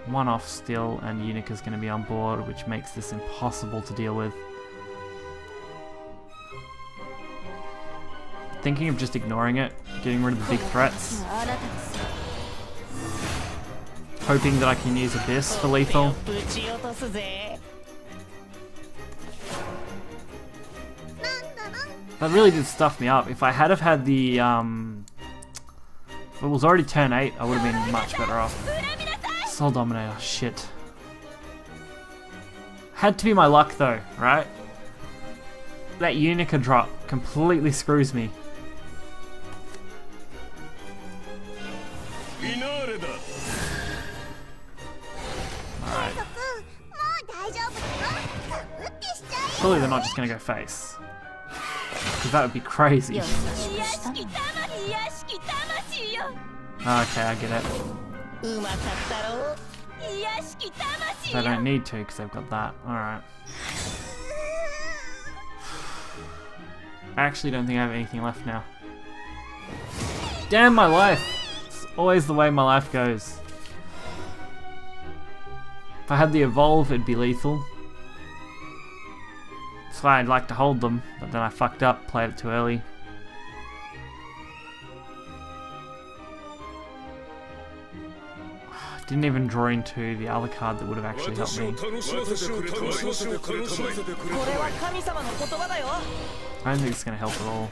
1 off still, and Unica's going to be on board, which makes this impossible to deal with. Thinking of just ignoring it, getting rid of the big threats. Hoping that I can use Abyss for lethal. That really did stuff me up. If I had have had the, if it was already turn 8, I would have been much better off. Soul Dominator, shit. Had to be my luck though, right? That Unica drop completely screws me. Alright. Surely they're not just gonna go face. Because that would be crazy. Okay, I get it. They don't need to because they've got that. Alright. I actually don't think I have anything left now. Damn my life! It's always the way my life goes. If I had the evolve, it'd be lethal. That's why I'd like to hold them, but then I fucked up, played it too early. Didn't even draw into the other card that would have actually helped me. I don't think it's going to help at all.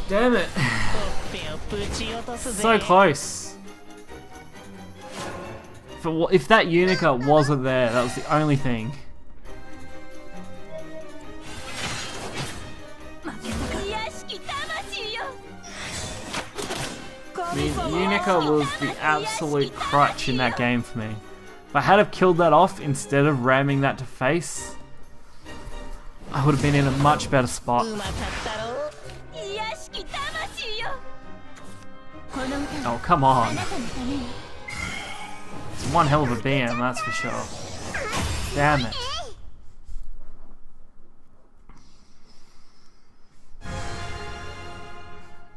Damn it! So close! If that Unica wasn't there, that was the only thing. I mean, Unica was the absolute crutch in that game for me. If I had have killed that off instead of ramming that to face, I would have been in a much better spot. Oh, come on. It's one hell of a BM, that's for sure. Damn it.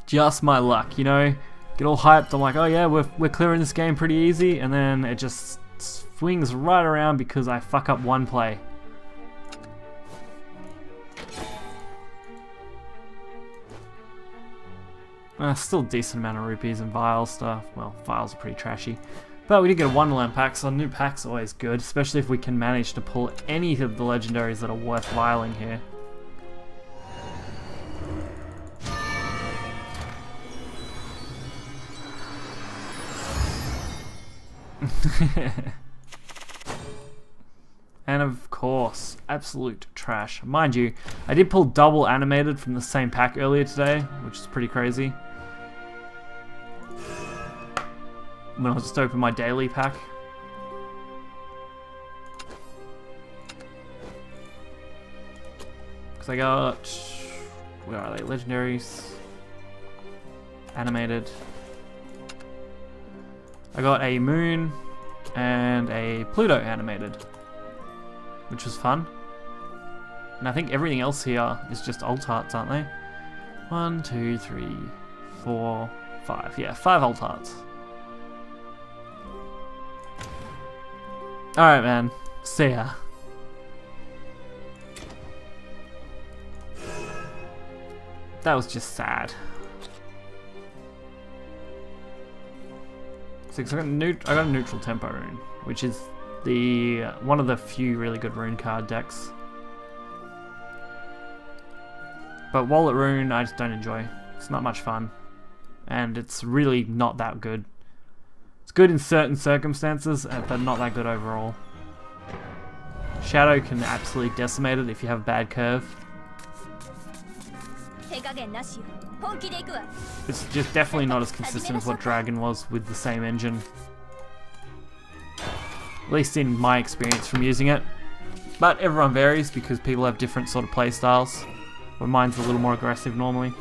Just my luck, you know? Get all hyped, I'm like, oh yeah, we're clearing this game pretty easy, and then it just swings right around because I fuck up one play. Still a decent amount of rupees and vials stuff. Well, vials are pretty trashy. But we did get a Wonderland pack, so a new pack's always good, especially if we can manage to pull any of the legendaries that are worth vialing here. And of course, absolute trash. Mind you, I did pull double animated from the same pack earlier today, which is pretty crazy. When I just opened my daily pack. Because I got... where are they? Legendaries. Animated. I got a Moon and a Pluto animated, which was fun. And I think everything else here is just alt arts, aren't they? 1, 2, 3, 4, 5. Yeah, 5 alt arts. Alright, man. See ya. That was just sad. I got a neutral tempo rune, which is the one of the few really good rune card decks. But wallet rune, I just don't enjoy. It's not much fun, and it's really not that good. It's good in certain circumstances, but not that good overall. Shadow can absolutely decimate it if you have a bad curve. It's just definitely not as consistent as what Dragon was with the same engine. At least in my experience from using it. But everyone varies because people have different sort of play styles. But mine's a little more aggressive normally.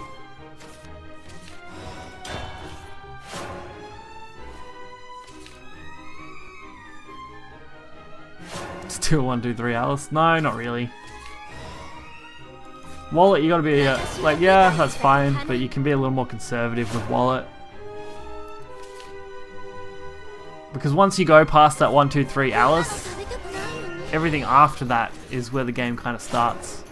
Still 1, 2, 3 Alice? No, not really. Wallet, you gotta be, like, yeah, that's fine, but you can be a little more conservative with Wallet. Because once you go past that 1, 2, 3 Alice, everything after that is where the game kind of starts.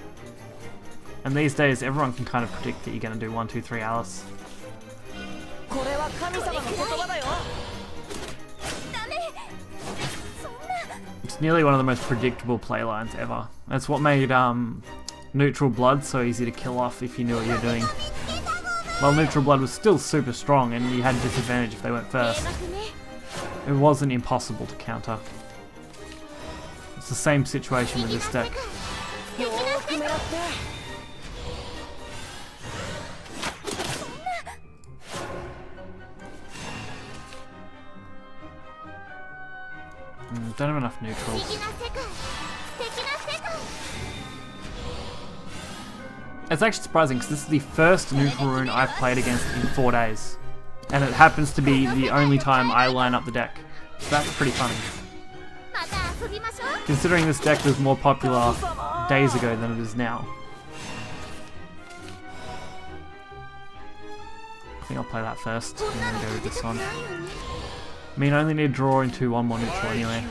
And these days, everyone can kind of predict that you're gonna do 1, 2, 3 Alice. It's nearly one of the most predictable playlines ever. That's what made Neutral Blood so easy to kill off if you knew what you were doing. While Neutral Blood was still super strong and you had disadvantage if they went first, it wasn't impossible to counter. It's the same situation with this deck. Don't have enough neutrals. It's actually surprising because this is the first neutral rune I've played against in 4 days. And it happens to be the only time I line up the deck. So that's pretty funny. Considering this deck was more popular days ago than it is now. I think I'll play that first and then go with this one. I mean, I only need to draw into one more neutral anyway.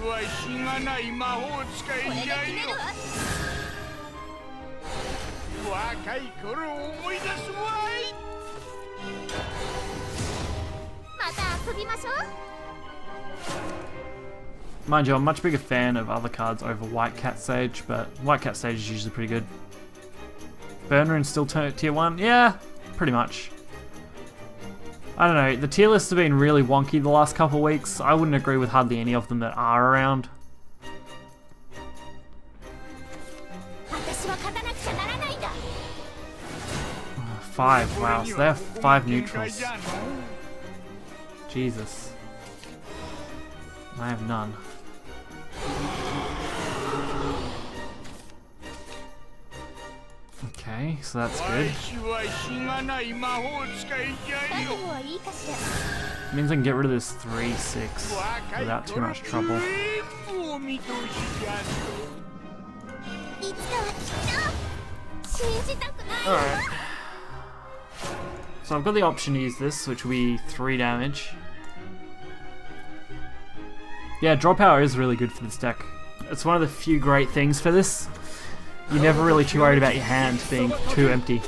Mind you, I'm a much bigger fan of other cards over White Cat Sage, but White Cat Sage is usually pretty good. Burn Rune's still tier 1? Yeah, pretty much. I don't know, the tier lists have been really wonky the last couple of weeks. I wouldn't agree with hardly any of them that are around. Five, wow, so they have 5 neutrals. Jesus. I have none. Okay, so that's good. Means I can get rid of this 3/6 without too much trouble. Alright. So I've got the option to use this, which will be 3 damage. Yeah, draw power is really good for this deck. It's one of the few great things for this. You're never really too worried about your hand being too empty.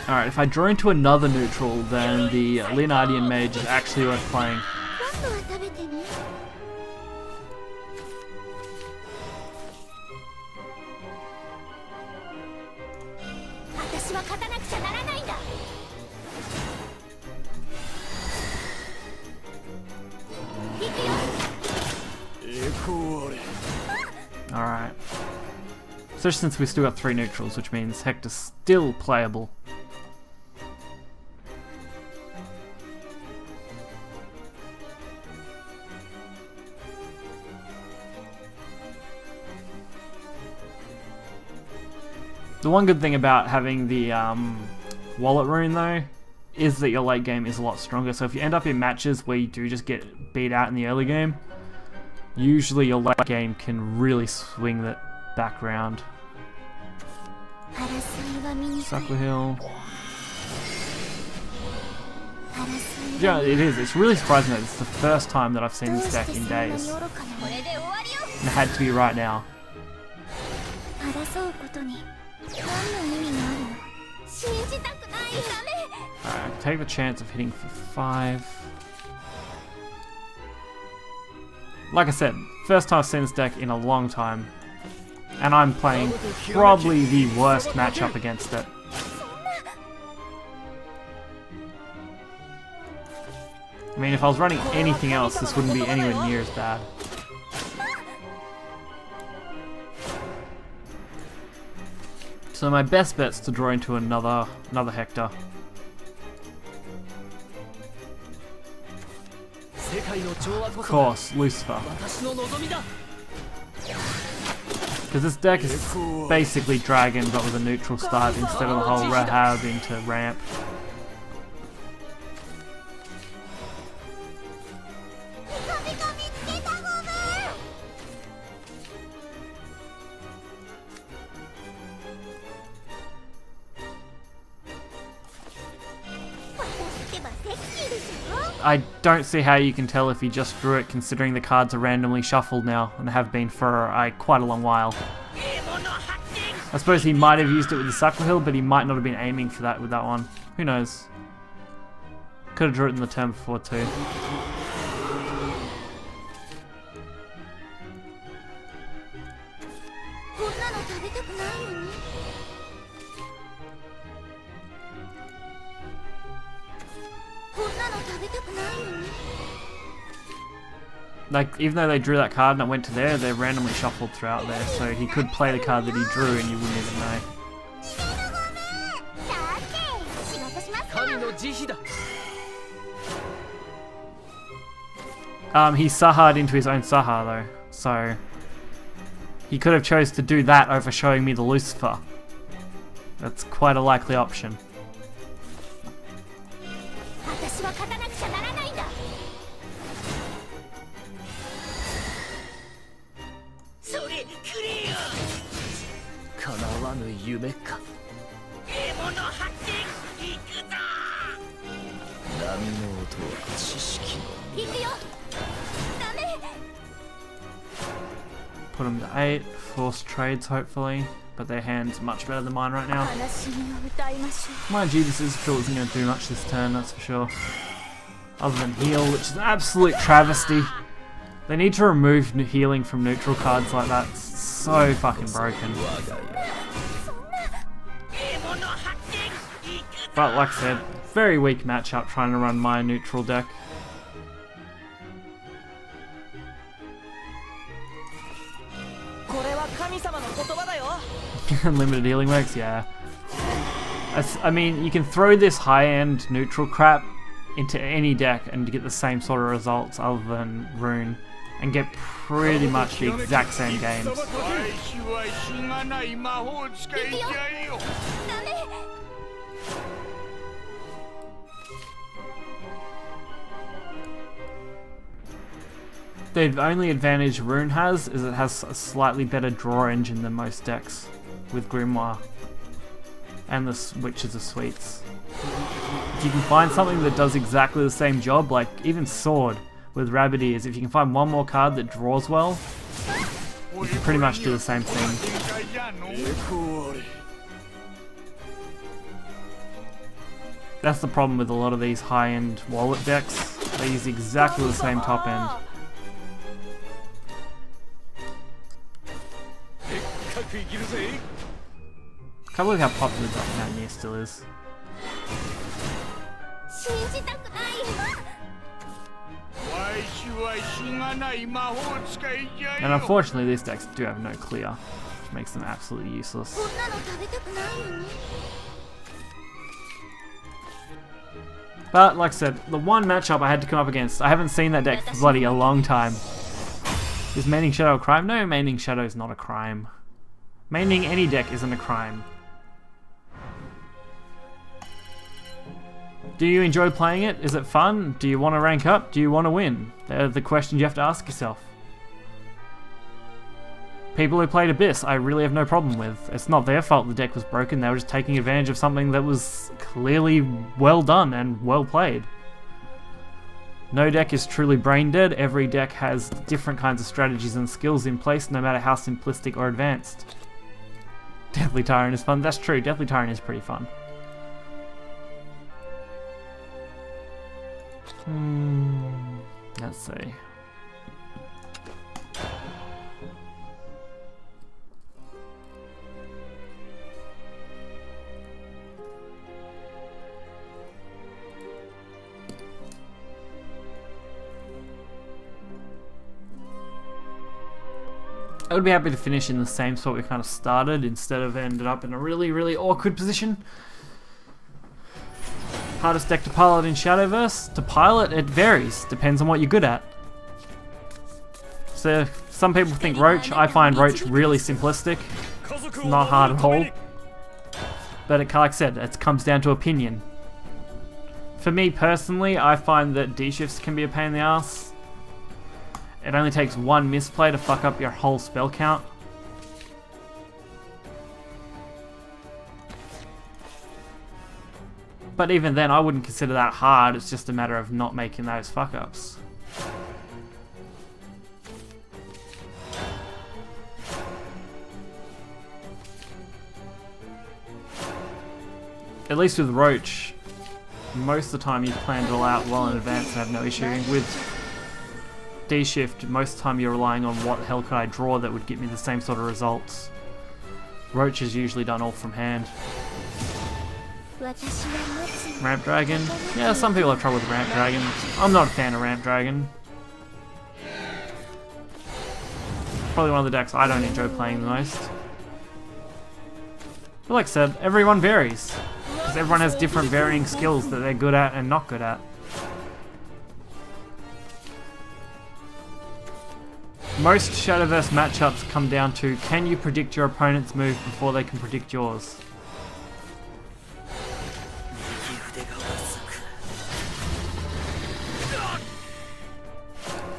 Alright, if I draw into another neutral, then the Leonardian Mage is actually worth playing. Alright. Especially since we've still got 3 neutrals, which means Hector's still playable. The one good thing about having the wallet rune though is that your late game is a lot stronger. So if you end up in matches where you do just get beat out in the early game, usually your late game can really swing that back round. Suckler Hill. Yeah, it is. It's really surprising that it's the first time that I've seen this deck in days. And it had to be right now. Alright, take the chance of hitting for 5. Like I said, first time I've seen this deck in a long time. And I'm playing probably the worst matchup against it. I mean, if I was running anything else, this wouldn't be anywhere near as bad. So my best bet's to draw into another Hector. Of course, Lucifer. Because this deck is basically Dragon, but with a neutral start instead of the whole Rahab into ramp. I don't see how you can tell if he just drew it, considering the cards are randomly shuffled now, and have been for quite a long while. I suppose he might have used it with the Suckler Hill, but he might not have been aiming for that with that one. Who knows? Could have drew it in the turn before too. Like, even though they drew that card and it went to there, they're randomly shuffled throughout there, so he could play the card that he drew and you wouldn't even know. He Saha'd into his own Saha though, so he could have chose to do that over showing me the Lucifer. That's quite a likely option. Put them to 8, force trades hopefully, but their hand's much better than mine right now. Mind you, this Fill isn't going to do much this turn, that's for sure. Other than heal, which is an absolute travesty. They need to remove healing from neutral cards like that. It's so fucking broken. But like I said, very weak matchup trying to run my neutral deck. Limited healing works, yeah. I mean, you can throw this high-end neutral crap into any deck and get the same sort of results other than Rune, and get pretty much the exact same games. The only advantage Rune has is it has a slightly better draw engine than most decks with Grimoire and the Witches of Sweets. If you can find something that does exactly the same job, like even Sword with Rabbit Ears, if you can find one more card that draws well, you can pretty much do the same thing. That's the problem with a lot of these high-end wallet decks. They use exactly the same top end. Can't believe how popular Dark Mountaineer still is. And unfortunately these decks do have no clear, which makes them absolutely useless. But like I said, the one matchup I had to come up against, I haven't seen that deck for bloody a long time. Is Maining Shadow a crime? No, Maining Shadow is not a crime. Maining any deck isn't a crime. Do you enjoy playing it? Is it fun? Do you want to rank up? Do you want to win? They're the questions you have to ask yourself. People who played Abyss, I really have no problem with. It's not their fault the deck was broken, they were just taking advantage of something that was clearly well done and well played. No deck is truly brain dead, every deck has different kinds of strategies and skills in place, no matter how simplistic or advanced. Deathly Tyrant is fun, that's true, Deathly Tyrant is pretty fun. Let's see. I would be happy to finish in the same spot we kind of started instead of ended up in a really, really awkward position. Hardest deck to pilot in Shadowverse? To pilot, it varies. Depends on what you're good at. So, some people think Roach. I find Roach really simplistic. It's not hard at all. But like I said, it comes down to opinion. For me personally, I find that D-shifts can be a pain in the ass. It only takes one misplay to fuck up your whole spell count. But even then, I wouldn't consider that hard, it's just a matter of not making those fuck-ups. At least with Roach, most of the time you've planned it all out well in advance and have no issue. With D-Shift, most of the time you're relying on what the hell could I draw that would give me the same sort of results. Roach is usually done all from hand. Ramp Dragon? Yeah, some people have trouble with Ramp Dragon. I'm not a fan of Ramp Dragon. Probably one of the decks I don't enjoy playing the most. But like I said, everyone varies. Because everyone has different varying skills that they're good at and not good at. Most Shadowverse matchups come down to, can you predict your opponent's move before they can predict yours?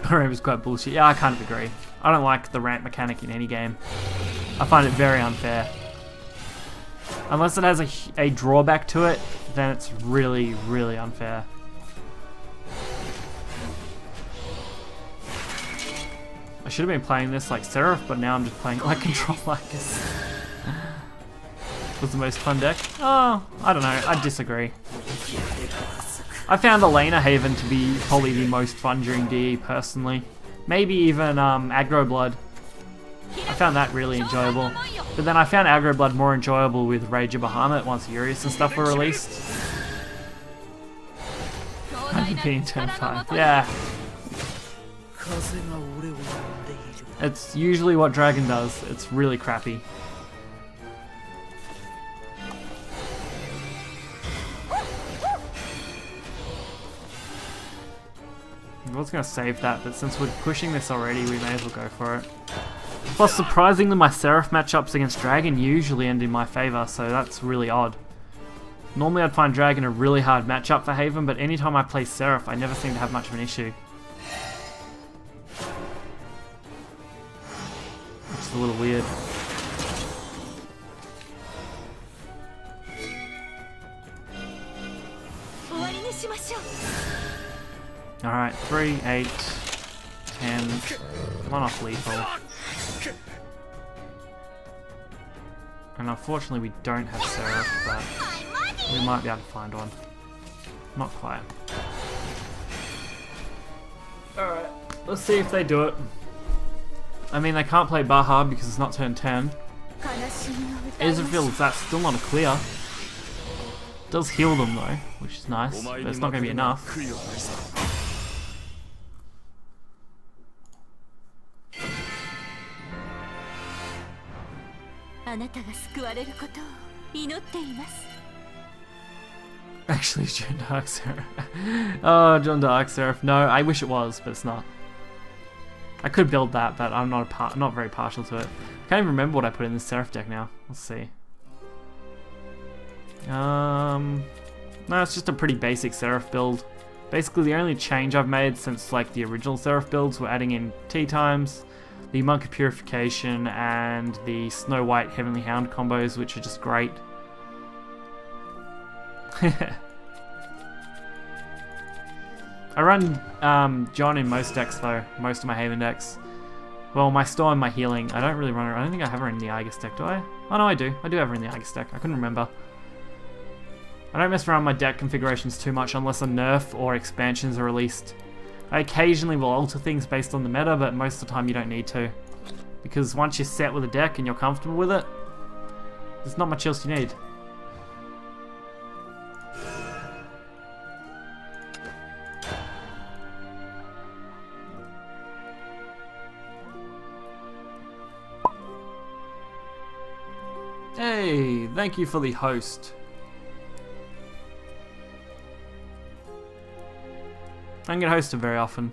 Ramp is quite bullshit. Yeah, I kind of agree. I don't like the ramp mechanic in any game. I find it very unfair. Unless it has a drawback to it, then it's really, really unfair. I should have been playing this like Seraph, but now I'm just playing it like Control Lycus. Was the most fun deck? Oh, I don't know. I disagree. I found Elena Haven to be probably the most fun during DE personally. Maybe even Aggro Blood. I found that really enjoyable. But then I found Aggro Blood more enjoyable with Rage of Bahamut once Urius and stuff were released. 100p in turn 5. Yeah. It's usually what Dragon does. It's really crappy. I was going to save that, but since we're pushing this already, we may as well go for it. Plus, surprisingly, my Seraph matchups against Dragon usually end in my favour, so that's really odd. Normally I'd find Dragon a really hard matchup for Haven, but anytime I play Seraph, I never seem to have much of an issue. Which is a little weird. Alright, 3, 8, 10, one off lethal. And unfortunately we don't have Seraph, but we might be able to find one. Not quite. Alright, let's see if they do it. I mean, they can't play Baha because it's not turn 10. Ezreal, that's still not a clear. Does heal them though, which is nice, but it's not going to be enough. Actually, John Dark Seraph. Oh, John Dark Seraph. No, I wish it was, but it's not. I could build that, but I'm not very partial to it. I can't even remember what I put in this Seraph deck now. Let's see. No, it's just a pretty basic Seraph build. Basically, the only change I've made since like the original Seraph builds were adding in tea times, the Monk of Purification, and the Snow White Heavenly Hound combos, which are just great. I run John in most decks though, most of my Haven decks. Well, my Storm and my Healing. I don't really run her. I don't think I have her in the Aegis deck, do I? Oh no, I do. I do have her in the Aegis deck. I couldn't remember. I don't mess around with my deck configurations too much unless a nerf or expansions are released. I occasionally will alter things based on the meta, but most of the time you don't need to. Because once you're set with a deck and you're comfortable with it, there's not much else you need. Hey, thank you for the host. I don't get hosted very often.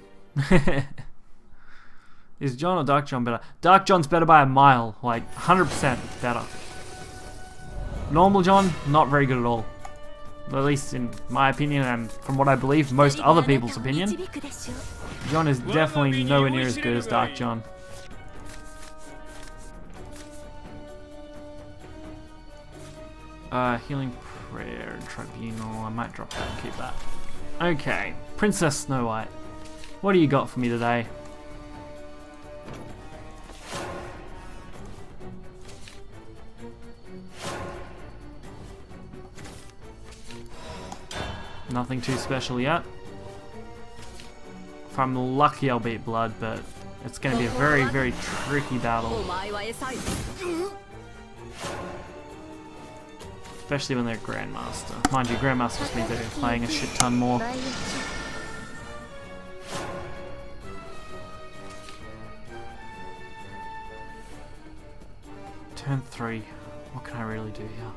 Is John or Dark John better? Dark John's better by a mile, like 100% better. Normal John, not very good at all. At least in my opinion, and from what I believe, most other people's opinion. John is definitely nowhere near as good as Dark John. Healing Prayer, Tribunal, I might drop that and keep that. Okay, Princess Snow White, what do you got for me today? Nothing too special yet. If I'm lucky, I'll beat Blood, but it's going to be a very, very tricky battle. Especially when they're Grandmaster. Mind you, Grandmasters means they're playing a shit ton more. Turn 3. What can I really do here?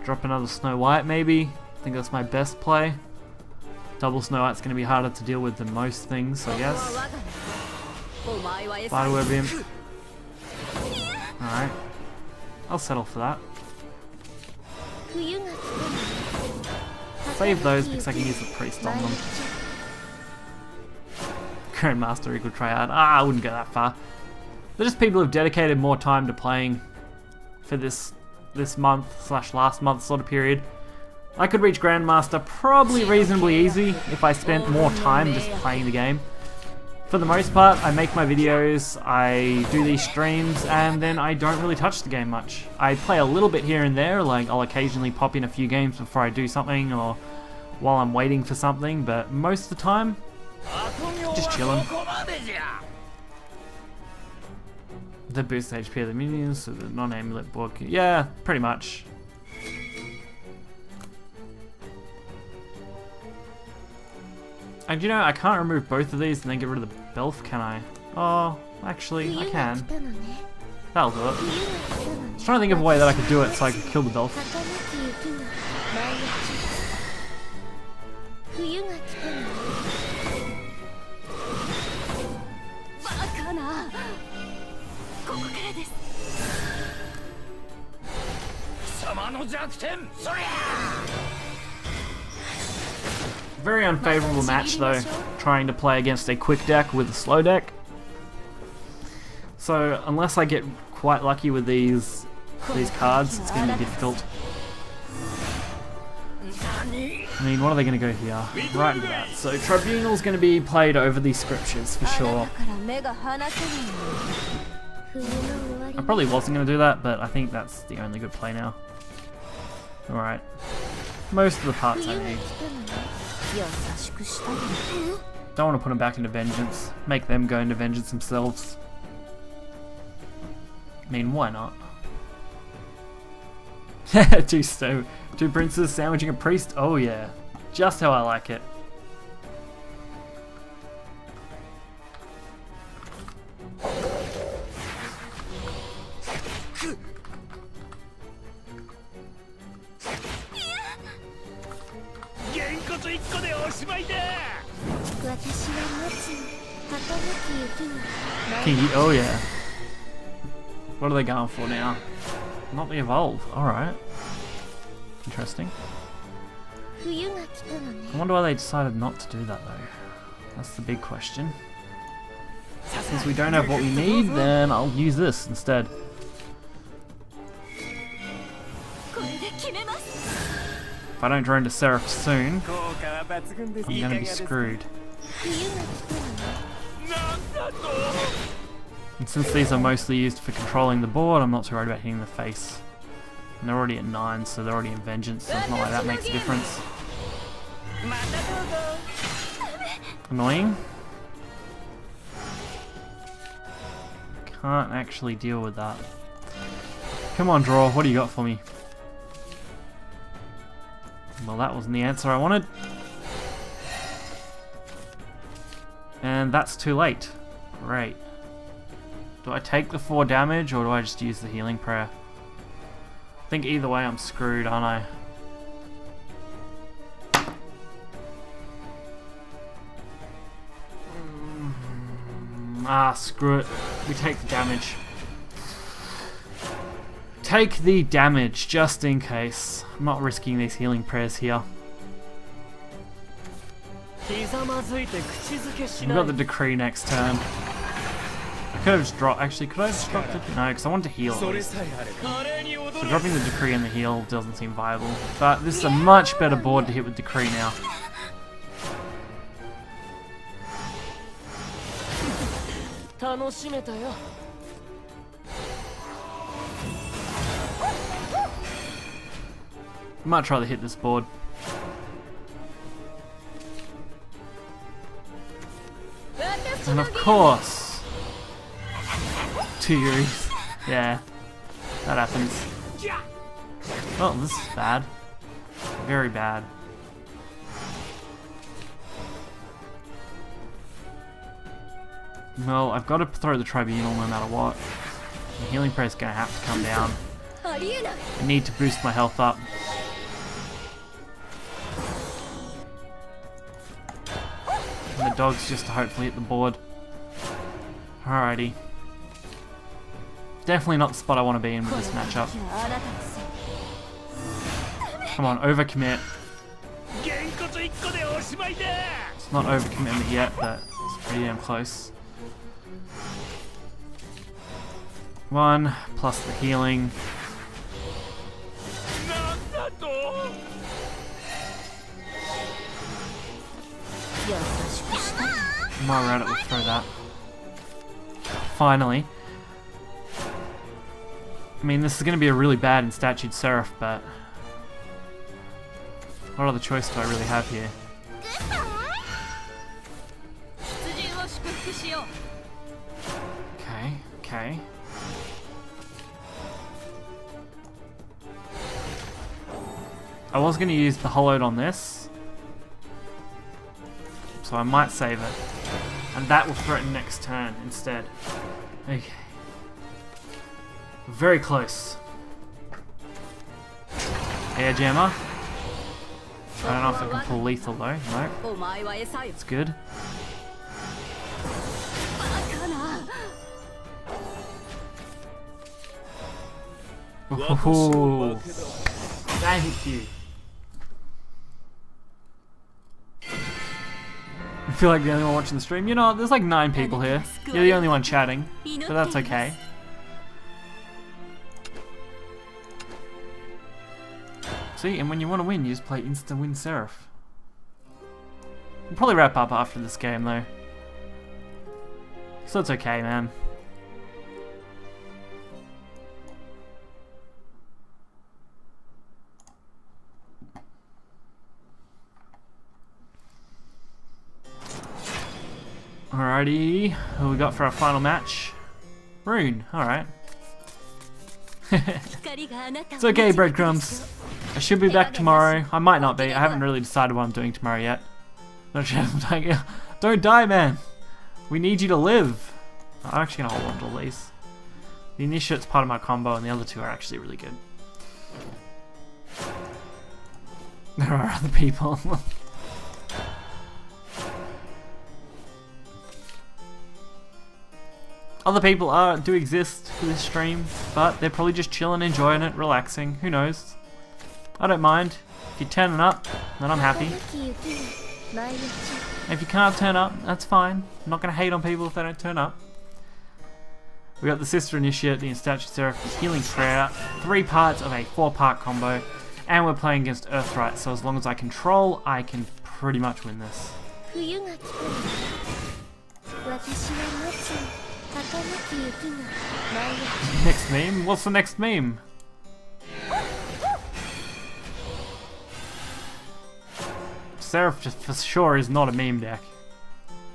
Drop another Snow White, maybe? I think that's my best play. Double Snow White's going to be harder to deal with than most things, I guess. Spiderweb him. Alright. I'll settle for that. Save those because I can use the priest on them. Grandmaster equal tryhard. I wouldn't go that far. They're just people who've dedicated more time to playing for this month / last month sort of period. I could reach Grandmaster probably reasonably easy if I spent more time just playing the game. For the most part, I make my videos, I do these streams, and then I don't really touch the game much. I play a little bit here and there, like I'll occasionally pop in a few games before I do something or while I'm waiting for something, but most of the time, just chilling. The boost HP of the minions, so the non-amulet book. Yeah, pretty much. And you know, I can't remove both of these and then get rid of the Belf, can I? Oh, actually, I can. That'll do it. I was trying to think of a way that I could do it so I could kill the Belf. Very unfavorable match though, trying to play against a quick deck with a slow deck. So unless I get quite lucky with these cards, it's going to be difficult. I mean, what are they going to go here? Right into that. So Tribunal's going to be played over these scriptures for sure. I probably wasn't going to do that, but I think that's the only good play now. Alright. Most of the parts I need. Don't want to put them back into Vengeance. Make them go into Vengeance themselves. I mean, why not? Two princes sandwiching a priest? Oh yeah. Just how I like it. Oh yeah. What are they going for now? Not the evolve. Alright. Interesting. I wonder why they decided not to do that though. That's the big question. Since we don't have what we need, then I'll use this instead. If I don't drone to Seraph soon, I'm gonna be screwed. And since these are mostly used for controlling the board, I'm not too worried about hitting the face. And they're already at 9, so they're already in Vengeance, so it's not like that makes a difference. Annoying. Can't actually deal with that. Come on, draw, what do you got for me? Well, that wasn't the answer I wanted. And that's too late. Great. Do I take the 4 damage or do I just use the healing prayer? I think either way I'm screwed, aren't I? Screw it. We take the damage. Take the damage, just in case. I'm not risking these healing prayers here. We've got the decree next turn. I could have just dropped. Actually, could I have just dropped it? No, because I want to heal. So dropping the decree and the heal doesn't seem viable. But this is a much better board to hit with decree now. Much rather hit this board. And of course, 2 Yuris. Yeah, that happens. Well, this is bad. Very bad. Well, I've got to throw the Tribunal no matter what. The healing pray's gonna have to come down. I need to boost my health up. And the dog's just to hopefully hit the board. Alrighty. Definitely not the spot I want to be in with this matchup. Come on, overcommit. It's not overcommitment yet, but it's pretty damn close. 1 plus the healing. My Reddit will throw that. Finally. I mean, this is going to be a really bad in Statued Seraph, but what other choice do I really have here? Okay, okay. I was going to use the Hollowed on this, so I might save it. And that will threaten next turn instead. Okay. Very close. Air Jammer. I don't know if I can pull lethal though. No. It's good. Ooh. Thank you. I feel like the only one watching the stream. You know, there's like 9 people here. You're the only one chatting, but that's okay. See, and when you want to win, you just play Instant Win Seraph. We'll probably wrap up after this game though. So it's okay, man. Alrighty, who we got for our final match? Rune, alright. It's okay, breadcrumbs. I should be back tomorrow. I might not be. I haven't really decided what I'm doing tomorrow yet. Not sure if I'm dying. Don't die, man. We need you to live. I'm actually gonna hold on to all these. The Initiate's part of my combo, and the other 2 are actually really good. There are other people. Other people do exist for this stream, but they're probably just chilling, enjoying it, relaxing. Who knows? I don't mind. If you're turning up, then I'm happy. If you can't turn up, that's fine. I'm not going to hate on people if they don't turn up. We got the Sister Initiate, the Statue Seraph, the Healing Prayer, 3 parts of a 4-part combo, and we're playing against Earthright, so as long as I control, I can pretty much win this. Next meme? What's the next meme? Seraph just for sure is not a meme deck.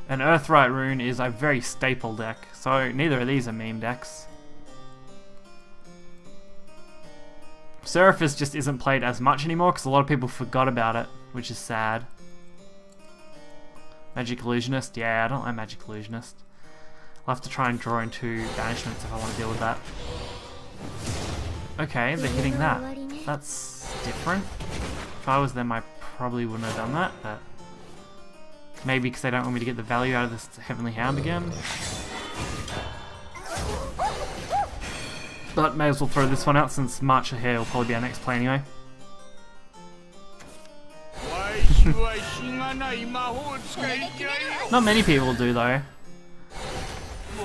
An Earthright rune is a very staple deck, so neither of these are meme decks. Seraphis just isn't played as much anymore because a lot of people forgot about it, which is sad. Magic Illusionist? Yeah, I don't like Magic Illusionist. I'll have to try and draw into banishments if I want to deal with that. Okay, they're hitting that. That's different. If I was them, I probably wouldn't have done that, but maybe because they don't want me to get the value out of this Heavenly Hound again. But may as well throw this one out since March Ahead will probably be our next play anyway. Not many people do though.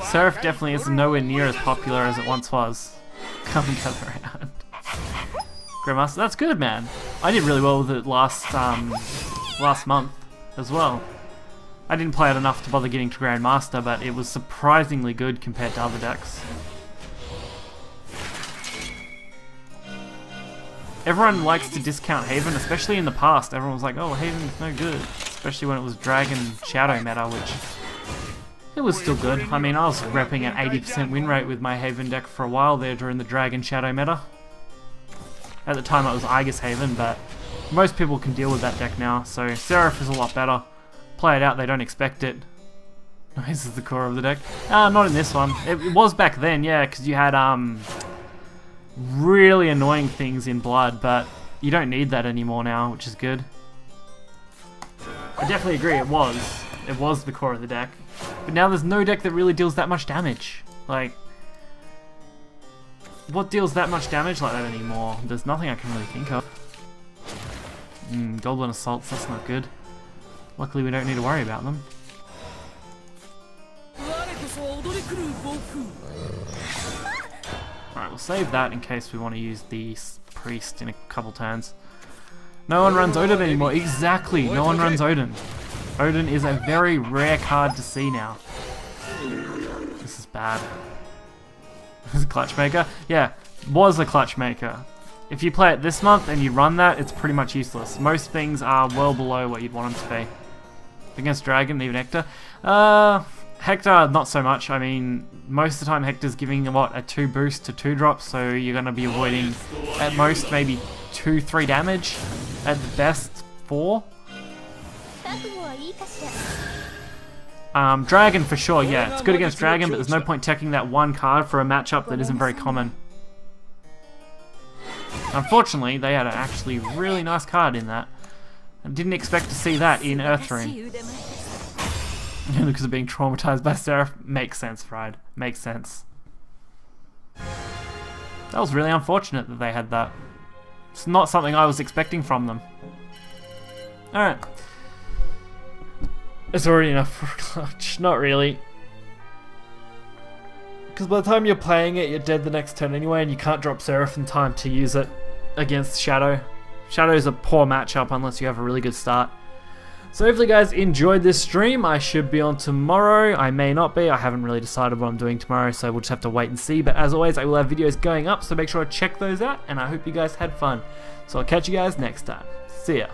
Seraph definitely is nowhere near as popular as it once was. Come and gather around. Grandmaster, that's good, man. I did really well with it last month as well. I didn't play it enough to bother getting to Grandmaster, but it was surprisingly good compared to other decks. Everyone likes to discount Haven, especially in the past. Everyone was like, oh, Haven's no good. Especially when it was Dragon Shadow meta, which It was still good. I mean, I was repping an 80% win rate with my Haven deck for a while there during the Dragon Shadow meta. At the time it was Aegis Haven, but most people can deal with that deck now, so Seraph is a lot better. Play it out, they don't expect it. This is the core of the deck. Not in this one. It was back then, yeah, because you had really annoying things in Blood, but you don't need that anymore now, which is good. I definitely agree, it was the core of the deck. But now there's no deck that really deals that much damage. Like, what deals that much damage like that anymore? There's nothing I can really think of. Goblin Assaults, that's not good. Luckily we don't need to worry about them. Alright, we'll save that in case we want to use the Priest in a couple turns. No one runs Odin anymore. Exactly, no one runs Odin. Odin is a very rare card to see now. This is bad. This is a clutch maker? Yeah, was a clutch maker. If you play it this month and you run that, it's pretty much useless. Most things are well below what you'd want them to be. Against Dragon, even Hector. Hector, not so much. I mean, most of the time Hector's giving, what, a 2 boost to 2 drops, so you're going to be avoiding, at most, maybe 2-3 damage. At the best, 4. Dragon for sure, yeah. It's good against Dragon, but there's no point taking that one card for a matchup that isn't very common. Unfortunately, they had an actually really nice card in that. I didn't expect to see that in Earthrune. Because of being traumatized by Seraph. Makes sense, Fried. Makes sense. That was really unfortunate that they had that. It's not something I was expecting from them. Alright. It's already enough for a clutch. Not really. Because by the time you're playing it, you're dead the next turn anyway, and you can't drop Seraph in time to use it against Shadow. Shadow is a poor matchup unless you have a really good start. So hopefully guys enjoyed this stream. I should be on tomorrow. I may not be. I haven't really decided what I'm doing tomorrow, so we'll just have to wait and see. But as always, I will have videos going up, so make sure to check those out, and I hope you guys had fun. So I'll catch you guys next time. See ya.